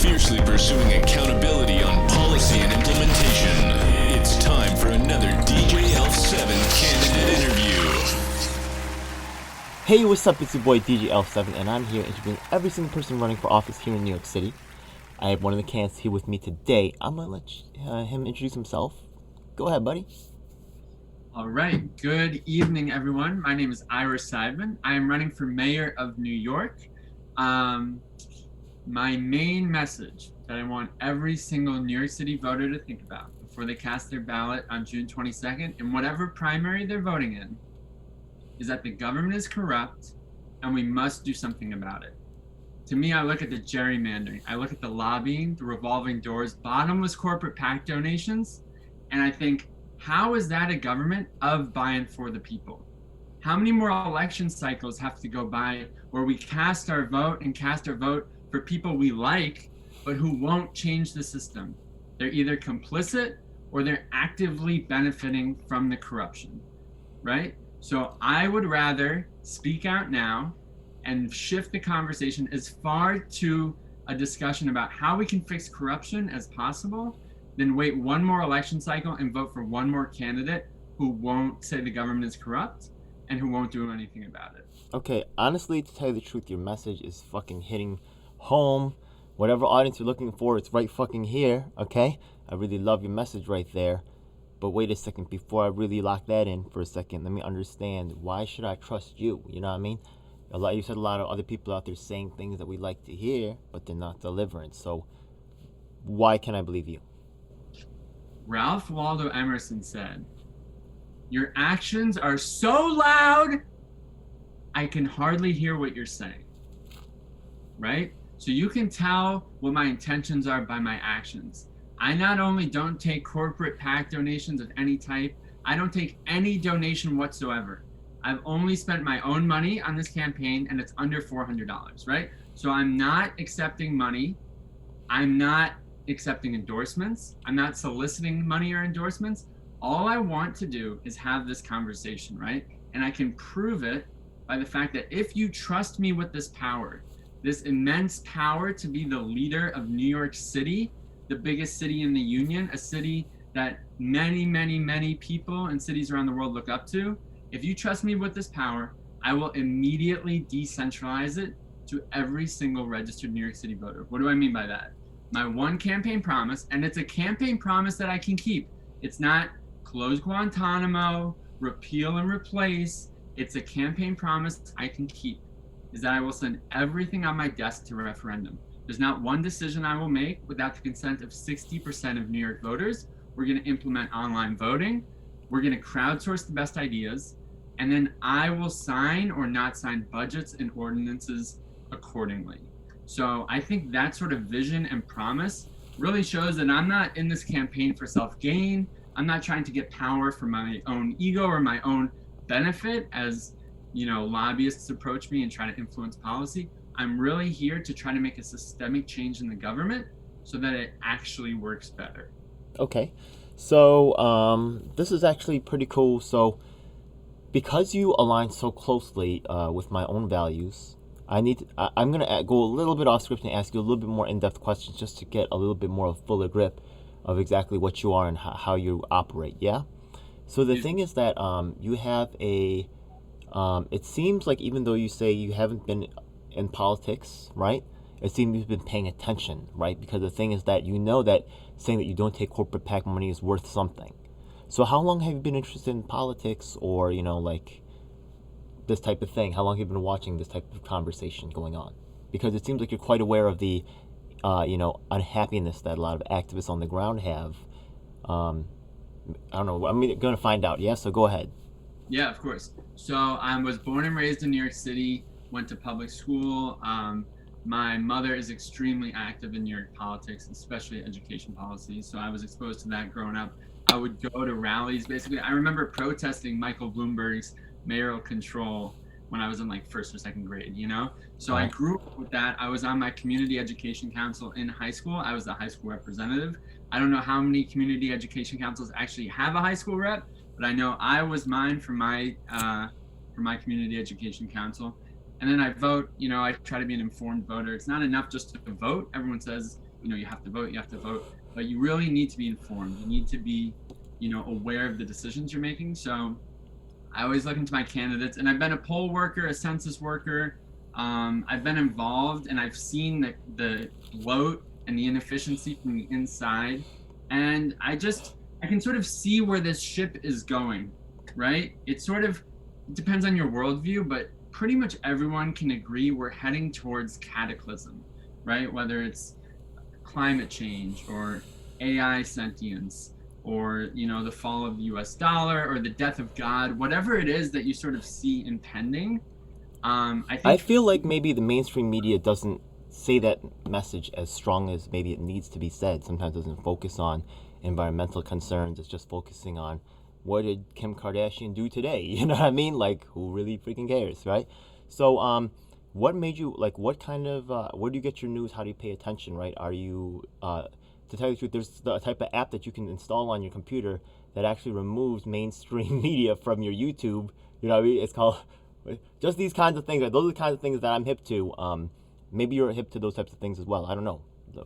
fiercely pursuing accountability on policy and implementation. It's time for another DJ Elf 7 candidate interview. Hey, what's up? It's your boy DJ Elf 7, and I'm here interviewing every single person running for office here in New York City. I have one of the candidates here with me today. I'm gonna let him introduce himself. Go ahead, buddy. All right. Good evening, everyone. My name is Seidman. I am running for mayor of New York. My main message that I want every single New York City voter to think about before they cast their ballot on June 22nd, in whatever primary they're voting in, is that the government is corrupt and we must do something about it. To me, I look at the gerrymandering, I look at the lobbying, the revolving doors, bottomless corporate PAC donations, and I think, how is that a government of by and for the people? How many more election cycles have to go by where we cast our vote for people we like, but who won't change the system? They're either complicit or they're actively benefiting from the corruption, right? So I would rather speak out now and shift the conversation as far to a discussion about how we can fix corruption as possible than wait one more election cycle and vote for one more candidate who won't say the government is corrupt and who won't do anything about it. Okay, honestly, to tell you the truth, your message is fucking hitting home. Whatever audience you're looking for, it's right fucking here, okay? I really love your message right there. But wait a second, before I really lock that in for a second, let me understand, why should I trust you? You know what I mean? You said a lot of other people out there saying things that we like to hear, but they're not delivering. So why can I believe you? Ralph Waldo Emerson said, "Your actions are so loud, I can hardly hear what you're saying." Right? So you can tell what my intentions are by my actions. I not only don't take corporate PAC donations of any type, I don't take any donation whatsoever. I've only spent my own money on this campaign and it's under $400, right? So I'm not accepting money. I'm not accepting endorsements. I'm not soliciting money or endorsements. All I want to do is have this conversation, right? And I can prove it by the fact that if you trust me with this power, this immense power to be the leader of New York City, the biggest city in the union, a city that many, many, many people and cities around the world look up to. If you trust me with this power, I will immediately decentralize it to every single registered New York City voter. What do I mean by that? My one campaign promise, and it's a campaign promise that I can keep. It's not close Guantanamo, repeal and replace. It's a campaign promise I can keep, is that I will send everything on my desk to referendum. There's not one decision I will make without the consent of 60% of New York voters. We're going to implement online voting. We're going to crowdsource the best ideas. And then I will sign or not sign budgets and ordinances accordingly. So I think that sort of vision and promise really shows that I'm not in this campaign for self-gain. I'm not trying to get power for my own ego or my own benefit as, you know, lobbyists approach me and try to influence policy. I'm really here to try to make a systemic change in the government so that it actually works better. Okay, so this is actually pretty cool. So because you align so closely with my own values, I'm going to go a little bit off script and ask you a little bit more in-depth questions just to get a little bit more of a fuller grip of exactly what you are and how you operate, yeah? So the thing is that you have a, it seems like even though you say you haven't been in politics, right? It seems you've been paying attention, right? Because the thing is that you know that saying that you don't take corporate PAC money is worth something. So how long have you been interested in politics or, you know, like this type of thing? How long have you been watching this type of conversation going on? Because it seems like you're quite aware of the, you know, unhappiness that a lot of activists on the ground have. I don't know. I'm going to find out. Yeah, so go ahead. Yeah, of course. So I was born and raised in New York City, went to public school. My mother is extremely active in New York politics, especially education policy. So I was exposed to that growing up. I would go to rallies. Basically, I remember protesting Michael Bloomberg's mayoral control when I was in like first or second grade, you know? So I grew up with that. I was on my community education council in high school. I was the high school representative. I don't know how many community education councils actually have a high school rep, but I know I was mine for my community education council. And then I vote, you know, I try to be an informed voter. It's not enough just to vote. Everyone says, you have to vote, but you really need to be informed. You need to be, aware of the decisions you're making. So I always look into my candidates, and I've been a poll worker, a census worker. I've been involved, and I've seen the bloat and the inefficiency from the inside, and I can sort of see where this ship is going, right? It depends on your worldview, but pretty much everyone can agree we're heading towards cataclysm, right? Whether it's climate change or AI sentience, or the fall of the US dollar, or the death of God, whatever it is that you sort of see impending. I feel like maybe the mainstream media doesn't say that message as strong as maybe it needs to be said. Sometimes it doesn't focus on environmental concerns. It's just focusing on what did Kim Kardashian do today? You know what I mean? Like, who really freaking cares, right? So what made you, like, what kind of where do you get your news? How do you pay attention, right? Are you to tell you the truth, there's the type of app that you can install on your computer that actually removes mainstream media from your YouTube. You know what I mean? It's called just these kinds of things. Those are the kinds of things that I'm hip to. Maybe you're hip to those types of things as well. I don't know. So,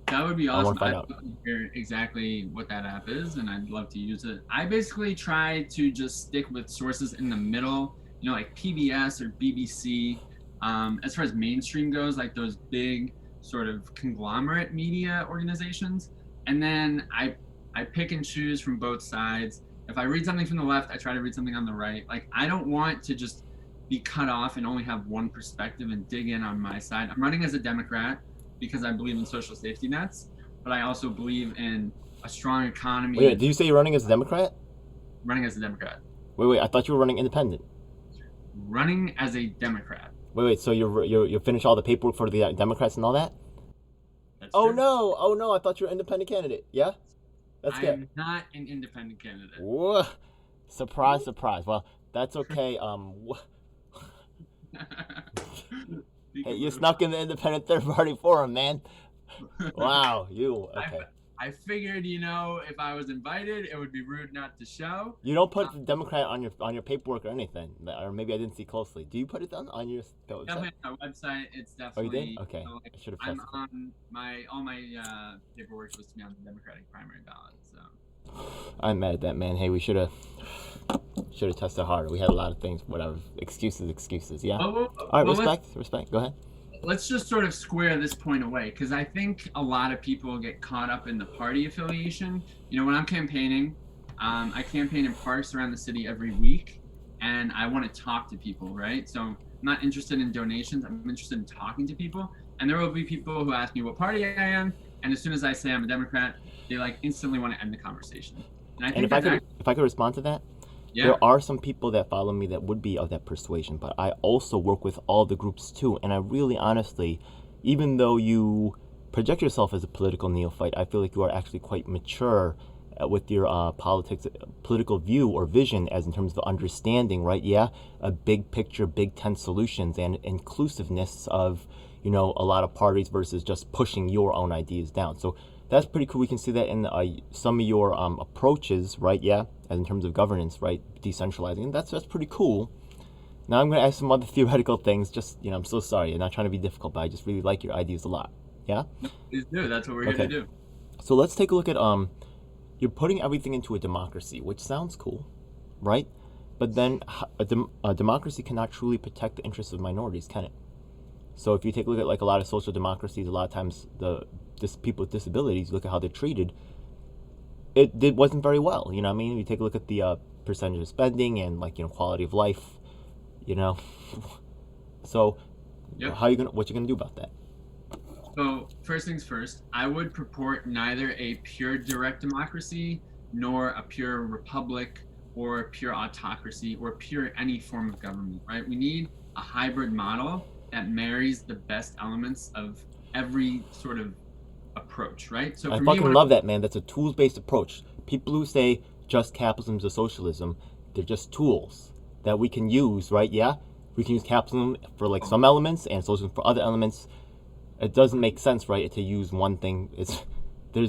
that would be awesome. I want to find I'd out. love to hear exactly what that app is, and I'd love to use it. I basically try to just stick with sources in the middle, like PBS or BBC. As far as mainstream goes, like those big sort of conglomerate media organizations. And then I pick and choose from both sides. If I read something from the left, I try to read something on the right. Like, I don't want to just be cut off and only have one perspective and dig in on my side. I'm running as a Democrat because I believe in social safety nets, but I also believe in a strong economy. Wait, did you say you're running as a Democrat? Running as a Democrat. Wait, I thought you were running independent. Running as a Democrat. Wait, so you finished all the paperwork for the Democrats and all that? That's Oh true. no, I thought you were an independent candidate. Yeah? That's good. I'm not an independent candidate. Whoa. Surprise. Well, that's okay. Hey, you snuck in the independent third party forum, man. Wow, you okay. I figured, if I was invited, it would be rude not to show. You don't put the Democrat on your paperwork or anything, or maybe I didn't see closely. Do you put it on your website? Definitely on my website. It's definitely. Oh, you did? Okay. I should have I'm tested. on all my paperwork supposed to be on the Democratic primary ballot. So. I'm mad at that, man. Hey, we should have tested harder. We had a lot of things. Whatever. Excuses. Yeah. All right. Respect. Go ahead. Let's just sort of square this point away, because I think a lot of people get caught up in the party affiliation. When I'm campaigning, I campaign in parks around the city every week, and I want to talk to people, right? So I'm not interested in donations. I'm interested in talking to people. And there will be people who ask me what party I am, and as soon as I say I'm a Democrat, they instantly want to end the conversation. And I think if I could respond to that. Yeah. There are some people that follow me that would be of that persuasion, but I also work with all the groups too. And I really honestly, even though you project yourself as a political neophyte, I feel like you are actually quite mature with your political view or vision, as in terms of understanding, right? Yeah, a big picture, big tent solutions, and inclusiveness of, a lot of parties versus just pushing your own ideas down. So that's pretty cool. We can see that in some of your approaches, right? Yeah, as in terms of governance, right? Decentralizing. And that's pretty cool. Now I'm going to ask some other theoretical things. Just, I'm so sorry. I'm not trying to be difficult, but I just really like your ideas a lot. Yeah? Please do. That's what we're here to do. So let's take a look at, you're putting everything into a democracy, which sounds cool, right? But then a democracy cannot truly protect the interests of minorities, can it? So if you take a look at, like, a lot of social democracies, a lot of times people with disabilities, look at how they're treated, it wasn't very well. You know what I mean? You take a look at the percentage of spending and, quality of life, So Yep. what you gonna do about that? So first things first, I would purport neither a pure direct democracy nor a pure republic or a pure autocracy or pure any form of government, right? We need a hybrid model that marries the best elements of every sort of approach, right? So I for fucking me, love that, man. That's a tools-based approach. People who say just capitalism is socialism, they're just tools that we can use, right? Yeah, we can use capitalism for some elements and socialism for other elements. It doesn't make sense, right, to use one thing. It's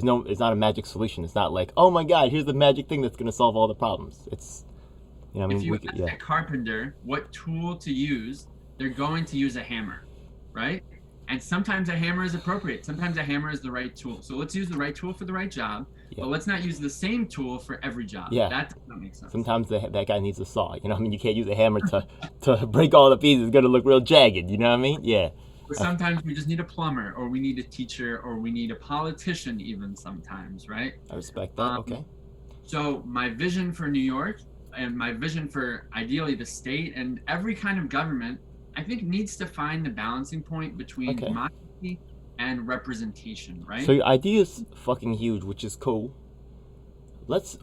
not a magic solution. It's not like, oh my God, here's the magic thing that's gonna solve all the problems. It's, if you ask a carpenter what tool to use, they're going to use a hammer, right? And sometimes a hammer is appropriate. Sometimes a hammer is the right tool. So let's use the right tool for the right job, Yeah. but let's not use the same tool for every job. Yeah. That does not make sense. Sometimes that guy needs a saw. You know what I mean? You can't use a hammer to break all the pieces. It's going to look real jagged. You know what I mean? Yeah. Or sometimes we just need a plumber, or we need a teacher, or we need a politician even sometimes, right? I respect that. Okay. So my vision for New York and my vision for ideally the state and every kind of government, I think needs to find the balancing point between democracy and representation, right? So your idea is fucking huge, which is cool. Let's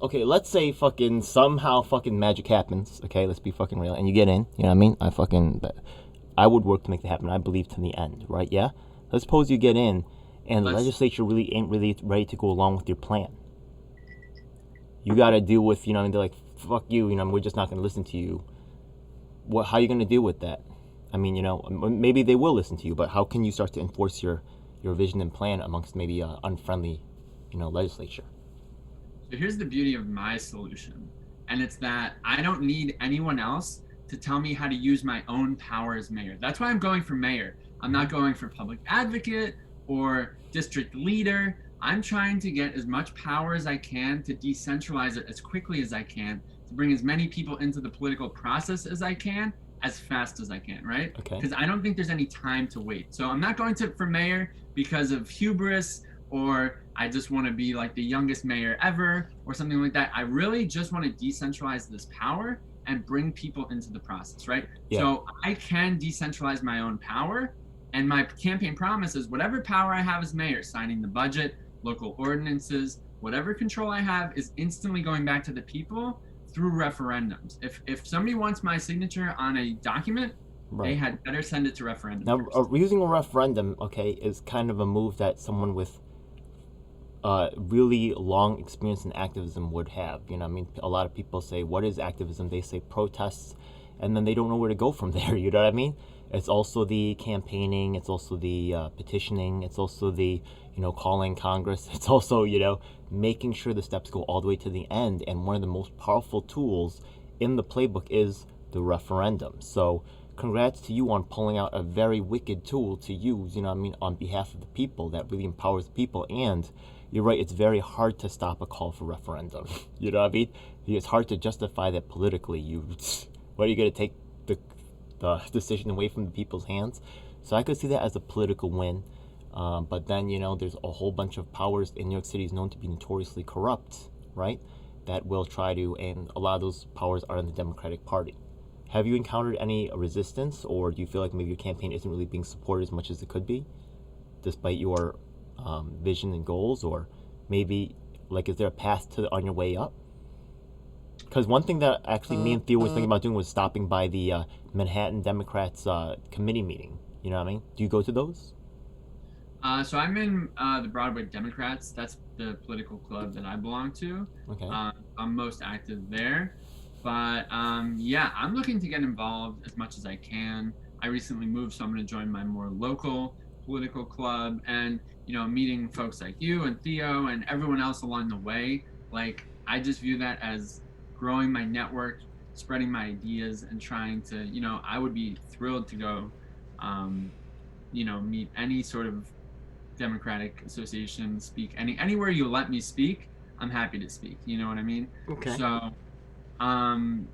say fucking somehow fucking magic happens. Okay, let's be fucking real, and you get in. You know what I mean? I would work to make that happen. I believe to the end, right? Yeah. Let's suppose you get in, and the legislature really ain't really ready to go along with your plan. You got to deal with, you know, and they're like, fuck you, you know, we're just not going to listen to you. How are you going to deal with that? I mean, you know, maybe they will listen to you, but how can you start to enforce your vision and plan amongst maybe an unfriendly, you know, legislature? So here's the beauty of my solution, and it's that I don't need anyone else to tell me how to use my own power as mayor. That's why I'm going for mayor. I'm not going for public advocate or district leader. I'm trying to get as much power as I can to decentralize it as quickly as I can, to bring as many people into the political process as I can, as fast as I can, right? Okay. Because I don't think there's any time to wait. So I'm not going for mayor because of hubris, or I just want to be like the youngest mayor ever or something like that. I really just want to decentralize this power and bring people into the process, right? Yeah. So I can decentralize my own power, and my campaign promise is whatever power I have as mayor, signing the budget, local ordinances, whatever control I have is instantly going back to the people through referendums. If somebody wants my signature on a document, they had better send it to referendum. Now, using a referendum, okay, is kind of a move that someone with really long experience in activism would have. You know, I mean, a lot of people say, what is activism? They say protests, and then they don't know where to go from there. You know what I mean? It's also the campaigning. It's also the petitioning. It's also the, you know, calling Congress. It's also, you know, making sure the steps go all the way to the end. And one of the most powerful tools in the playbook is the referendum. So congrats to you on pulling out a very wicked tool to use, you know what I mean, on behalf of the people that really empowers the people. And you're right, it's very hard to stop a call for referendum. You know what I mean? It's hard to justify that politically. What are you going to take the decision away from the people's hands? So I could see that as a political win. But then, you know, there's a whole bunch of powers in New York City is known to be notoriously corrupt, right? That will try to, and a lot of those powers are in the Democratic Party. Have you encountered any resistance, or do you feel like maybe your campaign isn't really being supported as much as it could be, despite your vision and goals? Or maybe, like, is there a path on your way up? Because one thing that actually me and Theo was thinking about doing was stopping by the Manhattan Democrats committee meeting. You know what I mean? Do you go to those? So I'm in the Broadway Democrats. That's the political club that I belong to. Okay. I'm most active there. But yeah, I'm looking to get involved as much as I can. I recently moved, so I'm going to join my more local political club, and, you know, meeting folks like you and Theo and everyone else along the way. Like, I just view that as growing my network, spreading my ideas, and trying to, you know, I would be thrilled to go, you know, meet any sort of Democratic association, speak anywhere you let me speak. I'm happy to speak. You know what I mean? Okay. So, I'm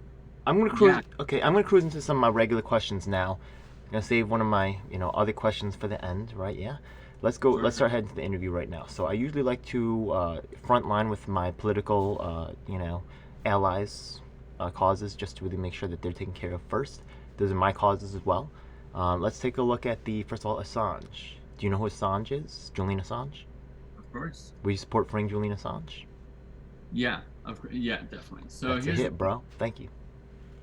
gonna cruise. yeah. Okay, I'm gonna cruise into some of my regular questions now. I'm gonna save one of my, you know, other questions for the end, right? Yeah. Let's go. Sure. Let's start heading to the interview right now. So I usually like to front line with my political, you know, allies, causes, just to really make sure that they're taken care of first. Those are my causes as well. Let's take a look at first of all, Assange. Do you know who Assange is? Julian Assange? Of course. Will you support freeing Julian Assange? Yeah, of course. Yeah, definitely. So That's here's a hit, bro. Thank you.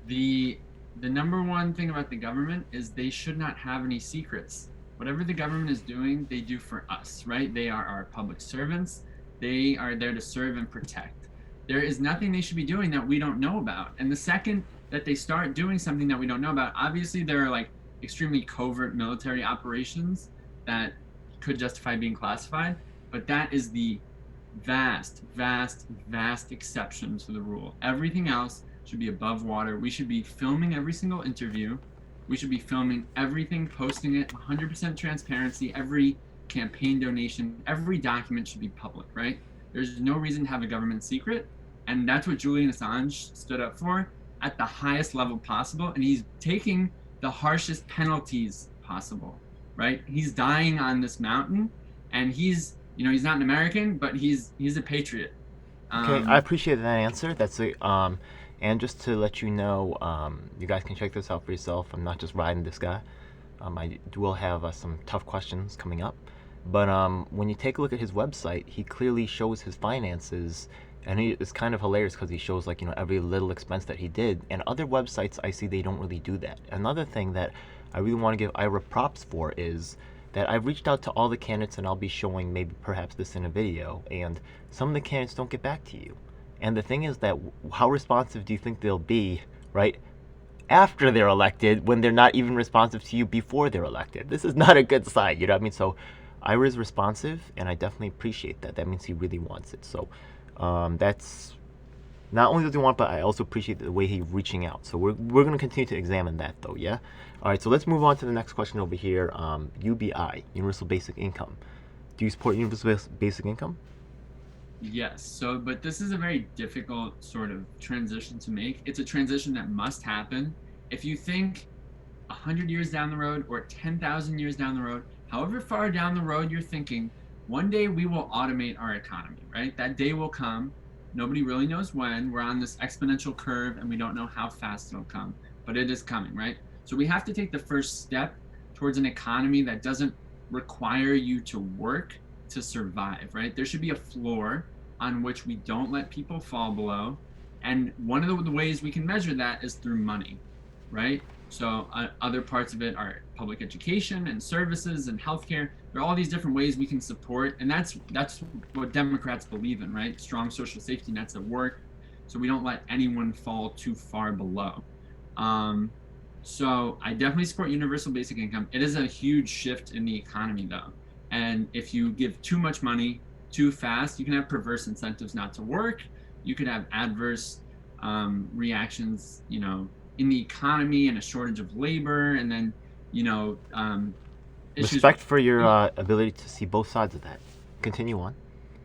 the number one thing about the government is they should not have any secrets. Whatever the government is doing, they do for us, right? They are our public servants. They are there to serve and protect. There is nothing they should be doing that we don't know about. And the second that they start doing something that we don't know about, obviously there are like extremely covert military operations that could justify being classified, but that is the vast exception to the rule. Everything else should be above water. We should be filming every single interview. We should be filming everything, posting it, 100% transparency. Every campaign donation, every document should be public, right? There's no reason to have a government secret. And that's what Julian Assange stood up for at the highest level possible. And he's taking the harshest penalties possible, right? He's dying on this mountain, and he's not an American, but he's a patriot. Okay, I appreciate that answer. That's a and just to let you know, you guys can check this out for yourself. I'm not just riding this guy. I will have some tough questions coming up, but when you take a look at his website, he clearly shows his finances, and it's kind of hilarious because he shows like every little expense that he did. And other websites I see they don't really do that. Another thing that I really want to give Ira props for is that I've reached out to all the candidates, and I'll be showing maybe perhaps this in a video, and some of the candidates don't get back to you. And the thing is that how responsive do you think they'll be, right, after they're elected, when they're not even responsive to you before they're elected? This is not a good sign, you know what I mean? So Ira's responsive, and I definitely appreciate that. That means he really wants it. So that's not only does he want, but I also appreciate the way he's reaching out. So we're going to continue to examine that, though, yeah? All right, so let's move on to the next question over here. UBI, Universal Basic Income. Do you support Universal Basic Income? Yes. So, but this is a very difficult sort of transition to make. It's a transition that must happen. If you think 100 years down the road or 10,000 years down the road, however far down the road you're thinking, one day we will automate our economy, right? That day will come. Nobody really knows when. We're on this exponential curve, and we don't know how fast it'll come, but it is coming, right? So we have to take the first step towards an economy that doesn't require you to work to survive, right? There should be a floor on which we don't let people fall below. And one of the ways we can measure that is through money, right? So other parts of it are public education and services and healthcare. There are all these different ways we can support, and that's what Democrats believe in, right? Strong social safety nets at work, so we don't let anyone fall too far below. So I definitely support universal basic income. It is a huge shift in the economy, though. And if you give too much money too fast, you can have perverse incentives not to work. You could have adverse reactions, in the economy, and a shortage of labor, and then, issues. Respect for your ability to see both sides of that. Continue on.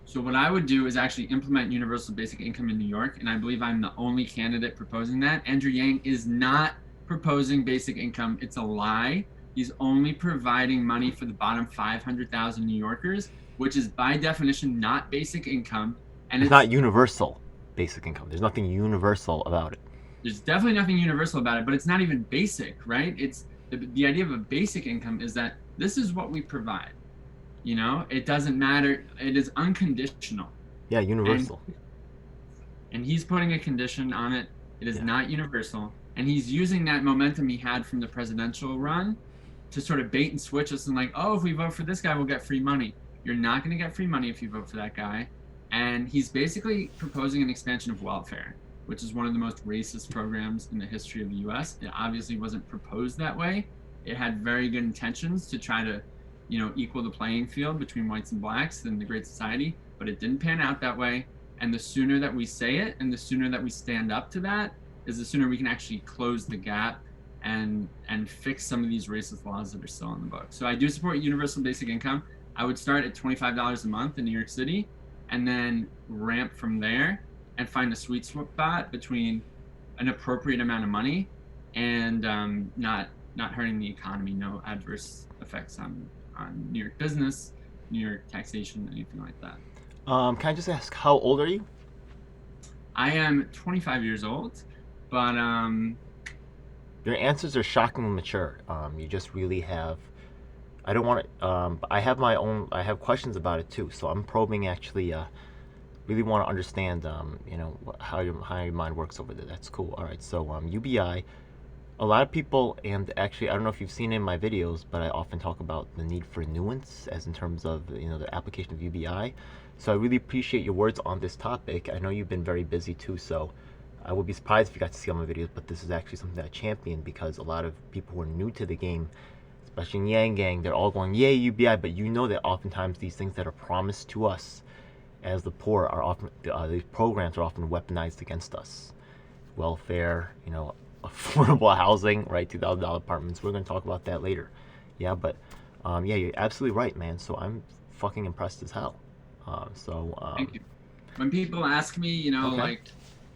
So what I would do is actually implement universal basic income in New York, and I believe I'm the only candidate proposing that. Andrew Yang is not proposing basic income. It's a lie. He's only providing money for the bottom 500,000 New Yorkers, which is by definition not basic income. And it's not universal basic income. There's nothing universal about it. There's definitely nothing universal about it, but it's not even basic, right? It's the idea of a basic income is that this is what we provide. It doesn't matter. It is unconditional. Yeah, universal. And he's putting a condition on it. It is not universal. And he's using that momentum he had from the presidential run to sort of bait and switch us and like, oh, if we vote for this guy, we'll get free money. You're not going to get free money if you vote for that guy. And he's basically proposing an expansion of welfare, which is one of the most racist programs in the history of the U.S. It obviously wasn't proposed that way. It had very good intentions to try to, equal the playing field between whites and blacks in the Great Society, but it didn't pan out that way. And the sooner that we say it and the sooner that we stand up to that is the sooner we can actually close the gap and fix some of these racist laws that are still on the books. So I do support universal basic income. I would start at $25 a month in New York City and then ramp from there and find a sweet spot between an appropriate amount of money and not hurting the economy, no adverse effects on New York business, New York taxation, anything like that. Can I just ask, how old are you? I am 25 years old, but your answers are shockingly mature. You just really have. I don't want to. I have my own. I have questions about it too. So I'm probing. Actually, really want to understand. How your mind works over there. That's cool. All right. So UBI. A lot of people, and actually, I don't know if you've seen it in my videos, but I often talk about the need for nuance, as in terms of the application of UBI. So I really appreciate your words on this topic. I know you've been very busy too, so I would be surprised if you got to see all my videos, but this is actually something that I champion because a lot of people who are new to the game, especially in Yang Gang, they're all going, yay, UBI, but that oftentimes these things that are promised to us as the poor are often, these programs are often weaponized against us. Welfare, affordable housing, right? $2,000 apartments. We're gonna talk about that later. Yeah, but yeah, you're absolutely right, man. So I'm fucking impressed as hell. Thank you. When people ask me, you know, Okay. like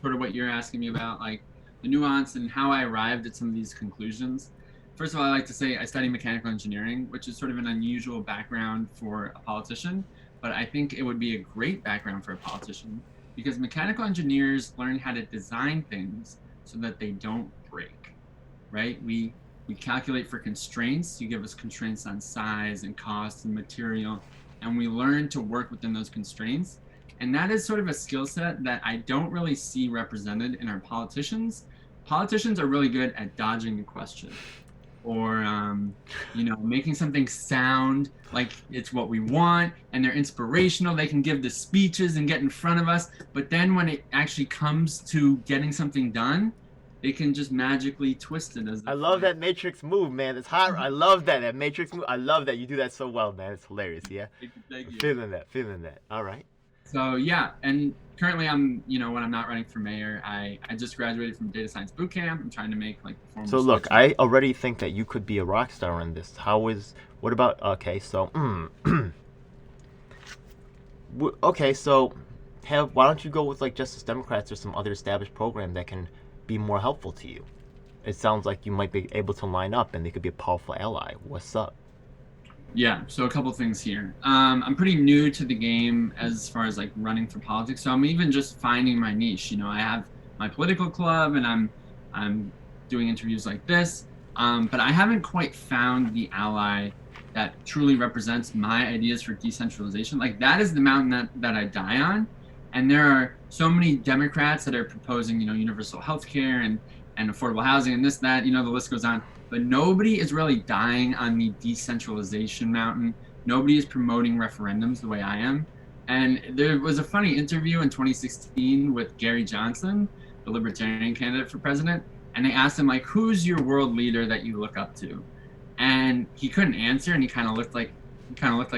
sort of what you're asking me about, like the nuance and how I arrived at some of these conclusions. First of all, I like to say I study mechanical engineering, which is sort of an unusual background for a politician, but I think it would be a great background for a politician because mechanical engineers learn how to design things so that they don't break, right? We calculate for constraints. You give us constraints on size and cost and material, and we learn to work within those constraints. And that is sort of a skill set that I don't really see represented in our politicians. Politicians are really good at dodging a question or you know, making something sound like it's what we want, and they're inspirational. They can give the speeches and get in front of us, but then when it actually comes to getting something done, they can just magically twist it as I if love like, that Matrix move, man. It's hot. I love that Matrix move. I love that you do that so well, man. It's hilarious. Yeah, thank you. feeling that. All right. So yeah, and currently I'm, you know, when I'm not running for mayor, I just graduated from data science boot camp. I'm trying to make like the formal So look, switch. I already think that you could be a rock star in this. What about? Okay, so okay, so why don't you go with like Justice Democrats or some other established program that can be more helpful to you? It sounds like you might be able to line up and they could be a powerful ally. What's up? Yeah, so a couple things here. I'm pretty new to the game as far as like running for politics, so I'm even just finding my niche. You know, I have my political club, and I'm doing interviews like this, but I haven't quite found the ally that truly represents my ideas for decentralization. Like that is the mountain that I die on, and there are so many Democrats that are proposing, you know, universal health care and affordable housing and this that, you know, the list goes on, but nobody is really dying on the decentralization mountain. Nobody is promoting referendums the way I am. And there was a funny interview in 2016 with Gary Johnson, the Libertarian candidate for president, and they asked him like, "Who's your world leader that you look up to?" And he couldn't answer, and he kind of looked like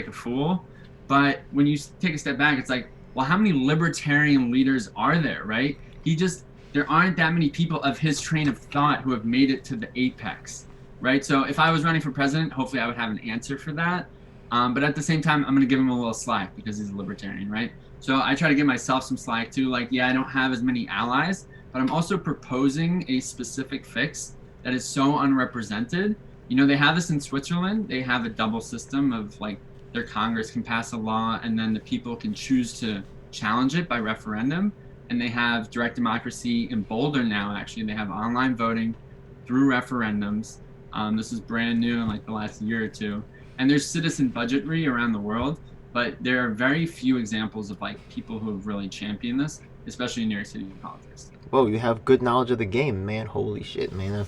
a fool. But when you take a step back, it's like, well, how many libertarian leaders are there, right? There aren't that many people of his train of thought who have made it to the apex, right? So if I was running for president, hopefully I would have an answer for that. But at the same time, I'm going to give him a little slack because he's a libertarian, right? So I try to give myself some slack too. Like, yeah, I don't have as many allies, but I'm also proposing a specific fix that is so unrepresented. You know, they have this in Switzerland. They have a double system of like their Congress can pass a law and then the people can choose to challenge it by referendum. And they have direct democracy in Boulder now, actually. They have online voting through referendums. This is brand new in like the last year or two. And there's citizen budgetary around the world, but there are very few examples of like people who have really championed this, especially in New York City politics. Whoa, you have good knowledge of the game, man. Holy shit, man.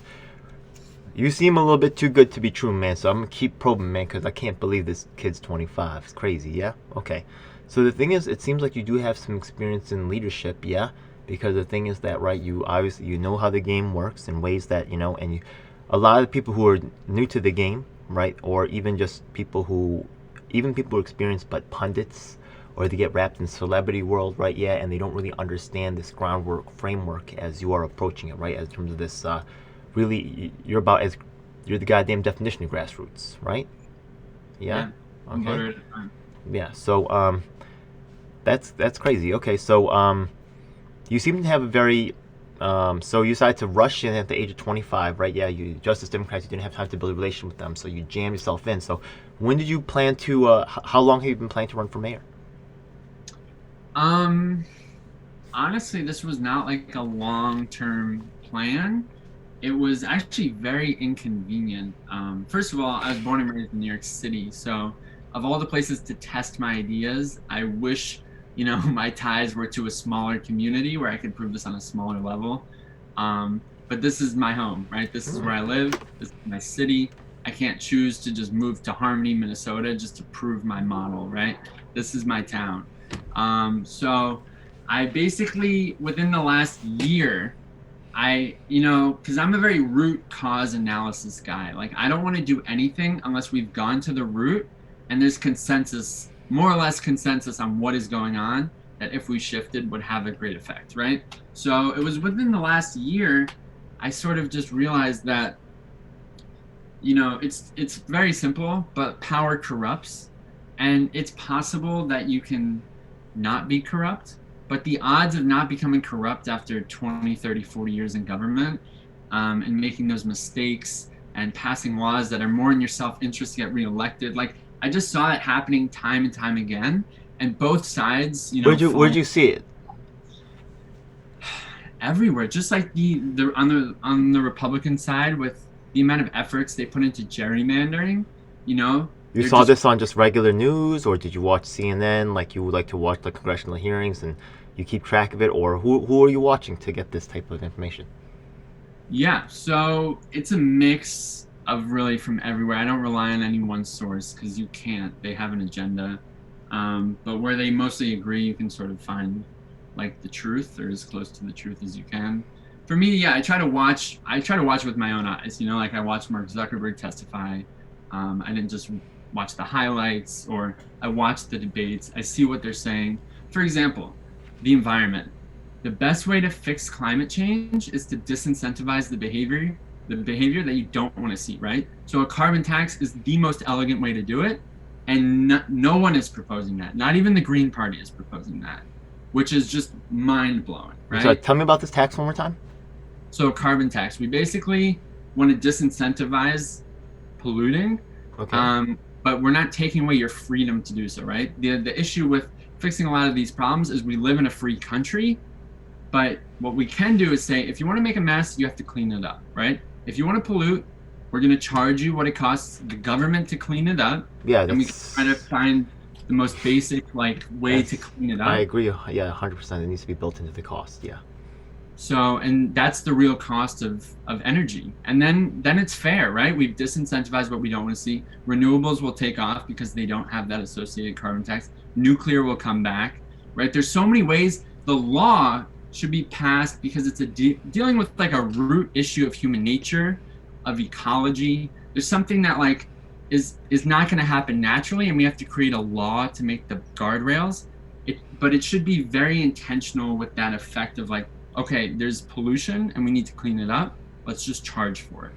You seem a little bit too good to be true, man. So I'm gonna keep probing, man, because I can't believe this kid's 25. It's crazy, yeah? Okay. So the thing is, it seems like you do have some experience in leadership, yeah? Because the thing is that, right, you obviously you know how the game works in ways that, and a lot of the people who are new to the game, right, or even just people who are experienced but pundits, or they get wrapped in celebrity world, right, yeah, and they don't really understand this groundwork framework as you are approaching it, right, as in terms of this, really, you're the goddamn definition of grassroots, right? Yeah? Okay. Yeah, so, that's crazy. Okay, so you seem to have a very so you decided to rush in at the age of 25, right? Yeah, you Justice Democrats, you didn't have time to build a relation with them, so you jammed yourself in. So when did you plan to? How long have you been planning to run for mayor? Honestly, this was not like a long-term plan. It was actually very inconvenient. First of all, I was born and raised in New York City, so of all the places to test my ideas, I wish, you know, my ties were to a smaller community where I could prove this on a smaller level. But this is my home, right? This is where I live. This is my city. I can't choose to just move to Harmony, Minnesota just to prove my model, right? This is my town. So I basically, within the last year, because I'm a very root cause analysis guy. Like, I don't want to do anything unless we've gone to the root and there's consensus, more or less consensus on what is going on that if we shifted would have a great effect, right? So it was within the last year I sort of just realized that, you know, it's very simple, but power corrupts, and it's possible that you can not be corrupt, but the odds of not becoming corrupt after 20, 30, 40 years in government, and making those mistakes and passing laws that are more in your self-interest to get reelected, like I just saw it happening time and time again, and both sides, you know, Where'd you see it? everywhere. Just like the Republican side, with the amount of efforts they put into gerrymandering, you know, You they're saw just this on just regular news, or did you watch CNN like you would like to watch the congressional hearings and you keep track of it, or who are you watching to get this type of information? Yeah, so it's a mix of really from everywhere. I don't rely on any one source because you can't. They have an agenda. But where they mostly agree, you can sort of find like the truth or as close to the truth as you can. For me, yeah, I try to watch with my own eyes, you know, like I watched Mark Zuckerberg testify. I didn't just watch the highlights, or I watched the debates. I see what they're saying. For example, the environment. The best way to fix climate change is to disincentivize the behavior that you don't want to see, right? So a carbon tax is the most elegant way to do it, and no one is proposing that. Not even the Green Party is proposing that, which is just mind blowing, right? So tell me about this tax one more time. So carbon tax, we basically want to disincentivize polluting, Okay. but we're not taking away your freedom to do so, right? The issue with fixing a lot of these problems is we live in a free country, but what we can do is say, if you want to make a mess, you have to clean it up, right? If you want to pollute, we're going to charge you what it costs the government to clean it up, Yeah, and we can try to find the most basic like way to clean it up. I agree. Yeah, 100%. It needs to be built into the cost. Yeah. So, and that's the real cost of energy. And then it's fair, right? We've disincentivized what we don't want to see. Renewables will take off because they don't have that associated carbon tax. Nuclear will come back, right? There's so many ways. The law should be passed because it's dealing with like a root issue of human nature, of ecology. There's something that like is not going to happen naturally, and we have to create a law to make the guardrails. But it should be very intentional with that effect of like, okay, there's pollution and we need to clean it up. Let's just charge for it.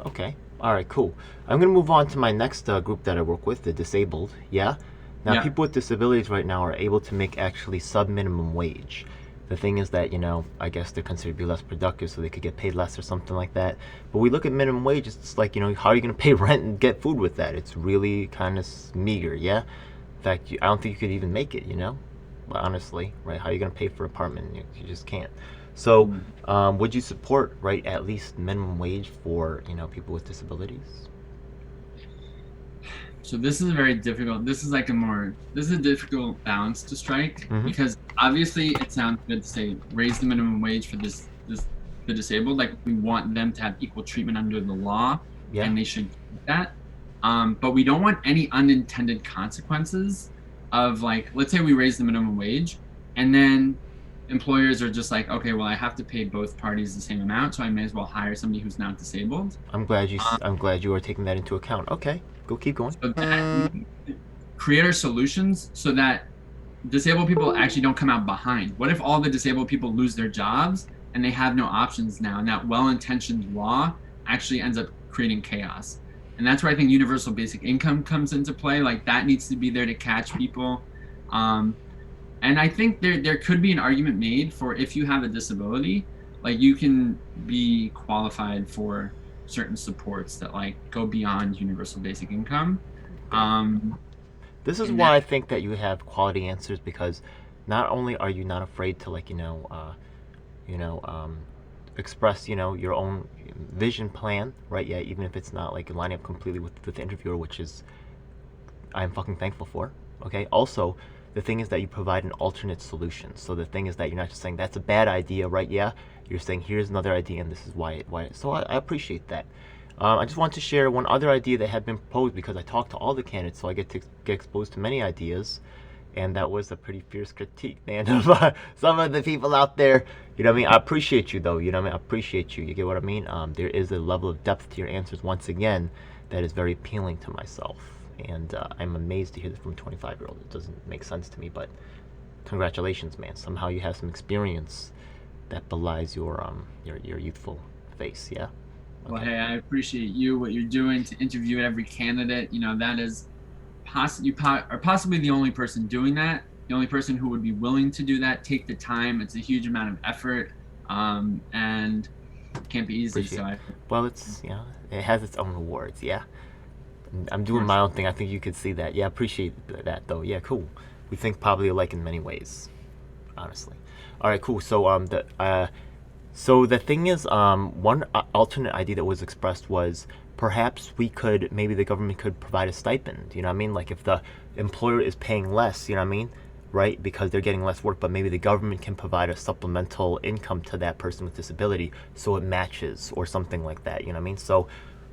Okay. All right. Cool. I'm gonna move on to my next group that I work with, the disabled. Yeah. Now, Yeah. people with disabilities right now are able to make actually sub-minimum wage. The thing is that, I guess they're considered to be less productive, so they could get paid less or something like that. But we look at minimum wage, it's like, how are you going to pay rent and get food with that? It's really kind of meager, yeah? In fact, I don't think you could even make it, honestly, right? How are you going to pay for an apartment? You just can't. So, would you support, right, at least minimum wage for, people with disabilities? So this is a difficult balance to strike, because obviously it sounds good to say raise the minimum wage for the disabled. Like, we want them to have equal treatment under the law, Yeah. and they should get that. But we don't want any unintended consequences of, like, let's say we raise the minimum wage, and then employers are just like, okay, well, I have to pay both parties the same amount, so I may as well hire somebody who's not disabled. I'm glad you are taking that into account. Okay, keep going. So that create our solutions so that disabled people actually don't come out behind. What if all the disabled people lose their jobs and they have no options now, and that well-intentioned law actually ends up creating chaos? And that's where I think universal basic income comes into play. Like, that needs to be there to catch people. And I think there could be an argument made for, if you have a disability, like, you can be qualified for certain supports that like go beyond universal basic income. This is why I think that you have quality answers, because not only are you not afraid to express your own vision plan, right? Yeah, even if it's not like lining up completely with the interviewer, which is I'm fucking thankful for. Okay. Also, the thing is that you provide an alternate solution. So the thing is that you're not just saying that's a bad idea, right? Yeah. You're saying here's another idea, and this is why. So I appreciate that. I just want to share one other idea that had been proposed, because I talked to all the candidates, so I get to get exposed to many ideas, and that was a pretty fierce critique, man, of some of the people out there. You know what I mean? I appreciate you, though. You know what I mean? I appreciate you. You get what I mean? There is a level of depth to your answers, once again, that is very appealing to myself, and I'm amazed to hear this from a 25-year-old. It doesn't make sense to me, but congratulations, man. Somehow you have some experience that belies your youthful face. Yeah. Well, Okay. hey, I appreciate you, what you're doing to interview every candidate. That is are possibly the only person doing that, the only person who would be willing to do that, take the time. It's a huge amount of effort, and it can't be easy. Appreciate So it. I, Well, it has its own rewards. Yeah. I'm of doing course, my own thing. I think you could see that. Yeah, appreciate that though. Yeah, cool. We think probably alike in many ways, honestly. All right, cool. So the thing is, one alternate idea that was expressed was perhaps maybe the government could provide a stipend. You know what I mean? Like if the employer is paying less, you know what I mean? Right? Because they're getting less work, but maybe the government can provide a supplemental income to that person with disability so it matches or something like that. You know what I mean? So,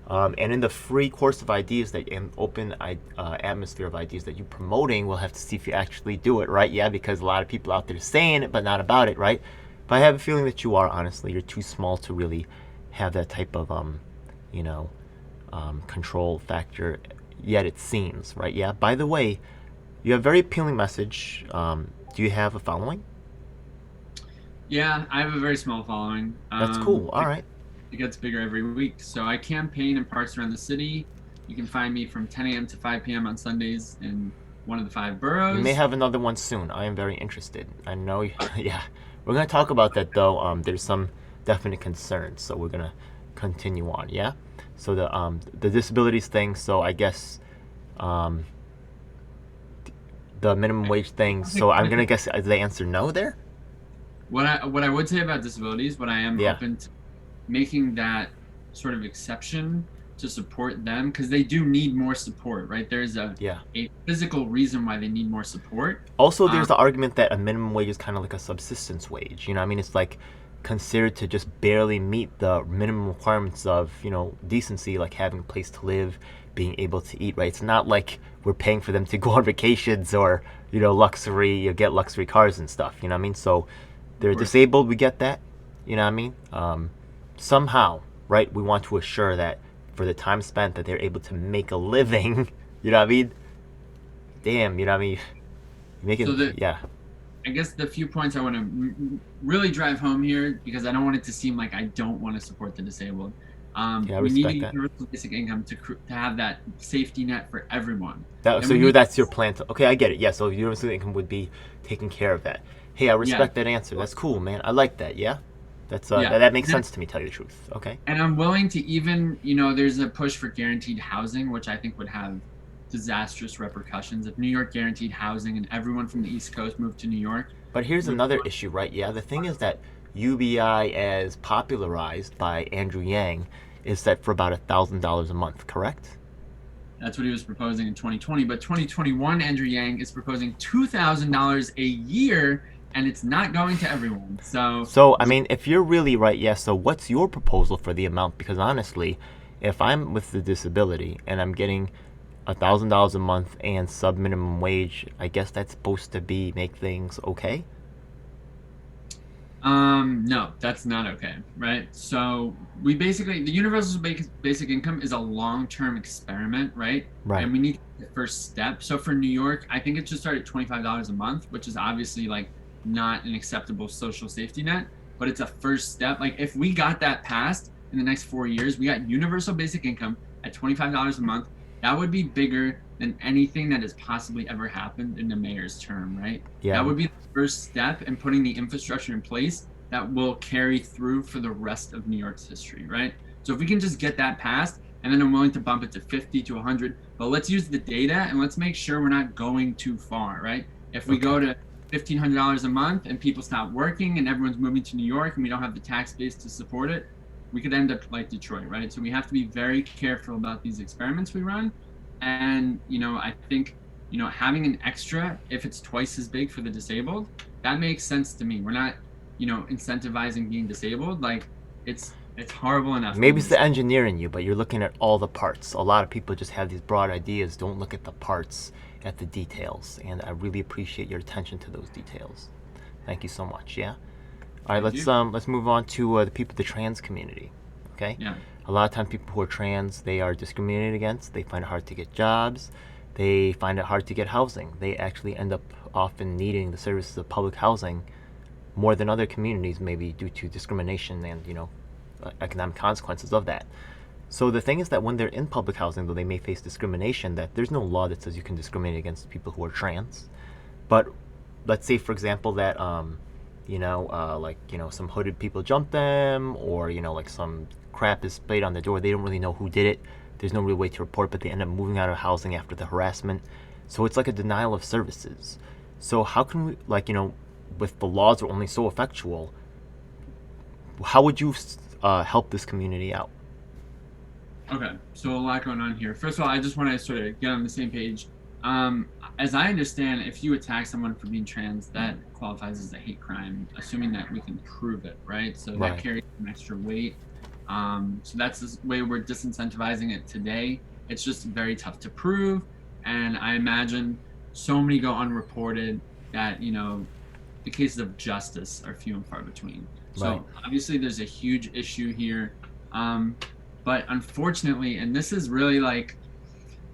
and in the free course of ideas and open atmosphere of ideas that you're promoting, we'll have to see if you actually do it, right? Yeah, because a lot of people out there saying it but not about it, right? But I have a feeling that you are, honestly. You're too small to really have that type of, you know, control factor yet, it seems, right? Yeah. By the way, you have a very appealing message. Do you have a following? yeah, I have a very small following. That's cool. All right. It gets bigger every week. So I campaign in parks around the city. You can find me from 10 a.m. to 5 p.m. on Sundays in one of the 5 You may boroughs. have another one soon. I am very interested. I know. Yeah. We're going to talk about that, though. There's some definite concerns. So we're going to continue on. Yeah. So the disabilities thing. So I guess the minimum wage thing. So I'm going to guess the answer no there? What I would say about disabilities, what I am Yeah. open to making that sort of exception to support them, because they do need more support, right? There's Yeah. a physical reason why they need more support. Also, there's the argument that a minimum wage is kind of like a subsistence wage. You know what I mean? It's like considered to just barely meet the minimum requirements of, you know, decency, like having a place to live, being able to eat, right? It's not like we're paying for them to go on vacations or, you know, get luxury cars and stuff. You know what I mean? So they're course. disabled. We get that. You know what I mean? Somehow, right? We want to assure that for the time spent that they're able to make a living. You know what I mean? Damn, you know what I mean? Making, So yeah. I guess the few points I want to really drive home here, because I don't want it to seem like I don't want to support the disabled. Yeah, I We need a respect that. universal basic income to have that safety net for everyone. That, And so we you need- that's your plan to, okay, I get it. Yeah, so universal income would be taking care of that. Hey, I respect that answer. That's cool, man. I like that. Yeah, that's Yeah. that makes sense to me. Tell you the truth. Okay. And I'm willing to even, there's a push for guaranteed housing, which I think would have disastrous repercussions if New York guaranteed housing and everyone from the East Coast moved to New York. But here's another issue, right? Yeah, the thing is that UBI, as popularized by Andrew Yang, is set for about $1,000 a month. Correct? That's what he was proposing in 2020. But 2021, Andrew Yang is proposing $2,000 a year, and it's not going to everyone. So I mean, if you're really right, yeah. So what's your proposal for the amount? Because honestly, if I'm with the disability and I'm getting $1,000 a month and sub minimum wage, I guess that's supposed to make things okay. No, that's not okay, right? So the universal basic income is a long-term experiment, right? Right. And we need the first step. So for New York, I think it should start at $25 a month, which is obviously like not an acceptable social safety net, but it's a first step. Like if we got that passed in the next 4 years, we got universal basic income at $25 a month. That would be bigger than anything that has possibly ever happened in the mayor's term, right? Yeah. That would be the first step in putting the infrastructure in place that will carry through for the rest of New York's history, right? So if we can just get that passed, and then I'm willing to bump it to 50 to 100, but let's use the data and let's make sure we're not going too far, right? If we go to $1,500 a month and people stop working and everyone's moving to New York and we don't have the tax base to support it, we could end up like Detroit, right? So we have to be very careful about these experiments we run. And, I think, having an extra, if it's twice as big for the disabled, that makes sense to me. We're not, incentivizing being disabled. Like it's horrible enough. Maybe it's the engineer in you, but you're looking at all the parts. A lot of people just have these broad ideas, don't look at the parts, at the details. And I really appreciate your attention to those details. Thank you so much. Yeah. All right, let's move on to the people, the trans community. Okay. Yeah. A lot of times people who are trans, they are discriminated against. They find it hard to get jobs. They find it hard to get housing. They actually end up often needing the services of public housing more than other communities, maybe due to discrimination and, economic consequences of that. So the thing is that when they're in public housing, though they may face discrimination, that there's no law that says you can discriminate against people who are trans. But let's say, for example, that some hooded people jump them, or like some crap is sprayed on the door. They don't really know who did it. There's no real way to report, but they end up moving out of housing after the harassment. So it's like a denial of services. So how can we, with the laws are only so effectual, how would you help this community out? Okay, so a lot going on here. First of all, I just want to sort of get on the same page. As I understand, if you attack someone for being trans, that qualifies as a hate crime, assuming that we can prove it, right? So Right. that carries some extra weight. So that's the way we're disincentivizing it today. It's just very tough to prove, and I imagine so many go unreported that the cases of justice are few and far between. So Right. obviously there's a huge issue here. But unfortunately, and this is really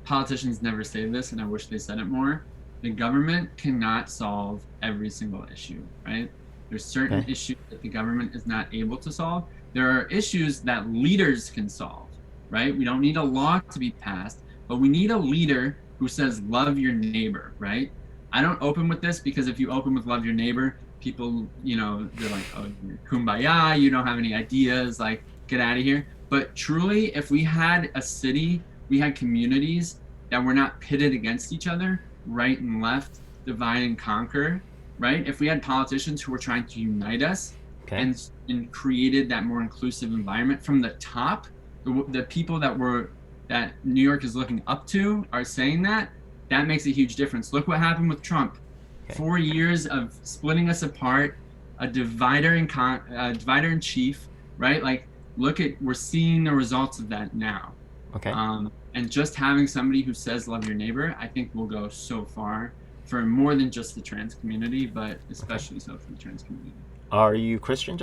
politicians never say this, and I wish they said it more, the government cannot solve every single issue, right? There's certain Okay. issues that the government is not able to solve. There are issues that leaders can solve, right? We don't need a law to be passed, but we need a leader who says, love your neighbor, right? I don't open with this because if you open with love your neighbor, people, they're like, oh, you're kumbaya, you don't have any ideas, get out of here. But truly, if we had a city, we had communities that were not pitted against each other, right and left, divide and conquer, right? If we had politicians who were trying to unite us Okay. and created that more inclusive environment from the top, the people that New York is looking up to are saying that makes a huge difference. Look what happened with Trump. Okay. 4 years of splitting us apart, a divider in chief, right? We're seeing the results of that now. Okay. And just having somebody who says love your neighbor, I think will go so far for more than just the trans community, but especially so for the trans community. Are you Christian?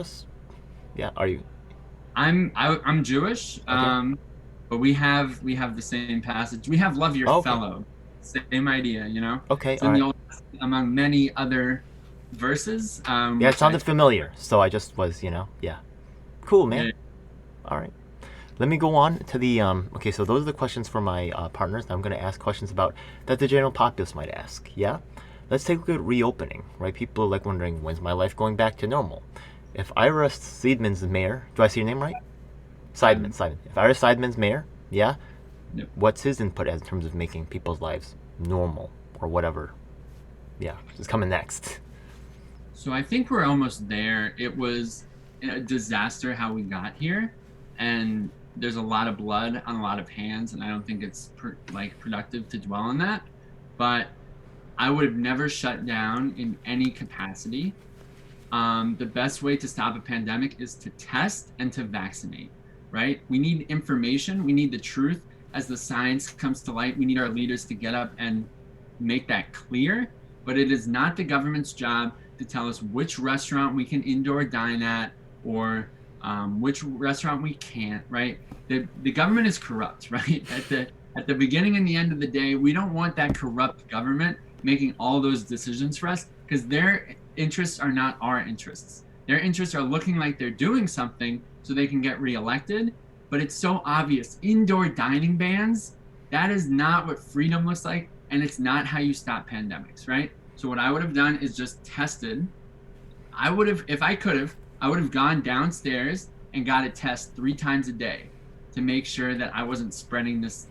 Yeah. Are you? I'm Jewish, Okay. but we have the same passage. We have love your Okay. fellow, same idea, Okay. It's All in the right. Old Testament, among many other verses. Yeah, which it sounded familiar, so I just was, yeah. Cool, man. Yeah. All right. Let me go on to the, okay, so those are the questions for my partners. I'm going to ask questions about that the general populace might ask, yeah? Let's take a look at reopening, right? People are wondering, when's my life going back to normal? If Ira Seidman's the mayor, do I say your name right? Seidman. If Ira Seidman's mayor, yeah? Yep. What's his input in terms of making people's lives normal or whatever? Yeah, is coming next. So I think we're almost there. It was a disaster how we got here, and there's a lot of blood on a lot of hands, and I don't think it's productive to dwell on that. But I would have never shut down in any capacity. The best way to stop a pandemic is to test and to vaccinate, right? We need information. We need the truth. As the science comes to light, we need our leaders to get up and make that clear. But it is not the government's job to tell us which restaurant we can indoor dine at or which restaurant we can't, right? The government is corrupt, right? At the beginning and the end of the day, we don't want that corrupt government making all those decisions for us, because their interests are not our interests. Their interests are looking like they're doing something so they can get reelected, but it's so obvious. Indoor dining bans, that is not what freedom looks like, and it's not how you stop pandemics, right? So what I would have done is just tested. I would have, if I could have, I would have gone downstairs and got a test 3 times a day to make sure that I wasn't spreading this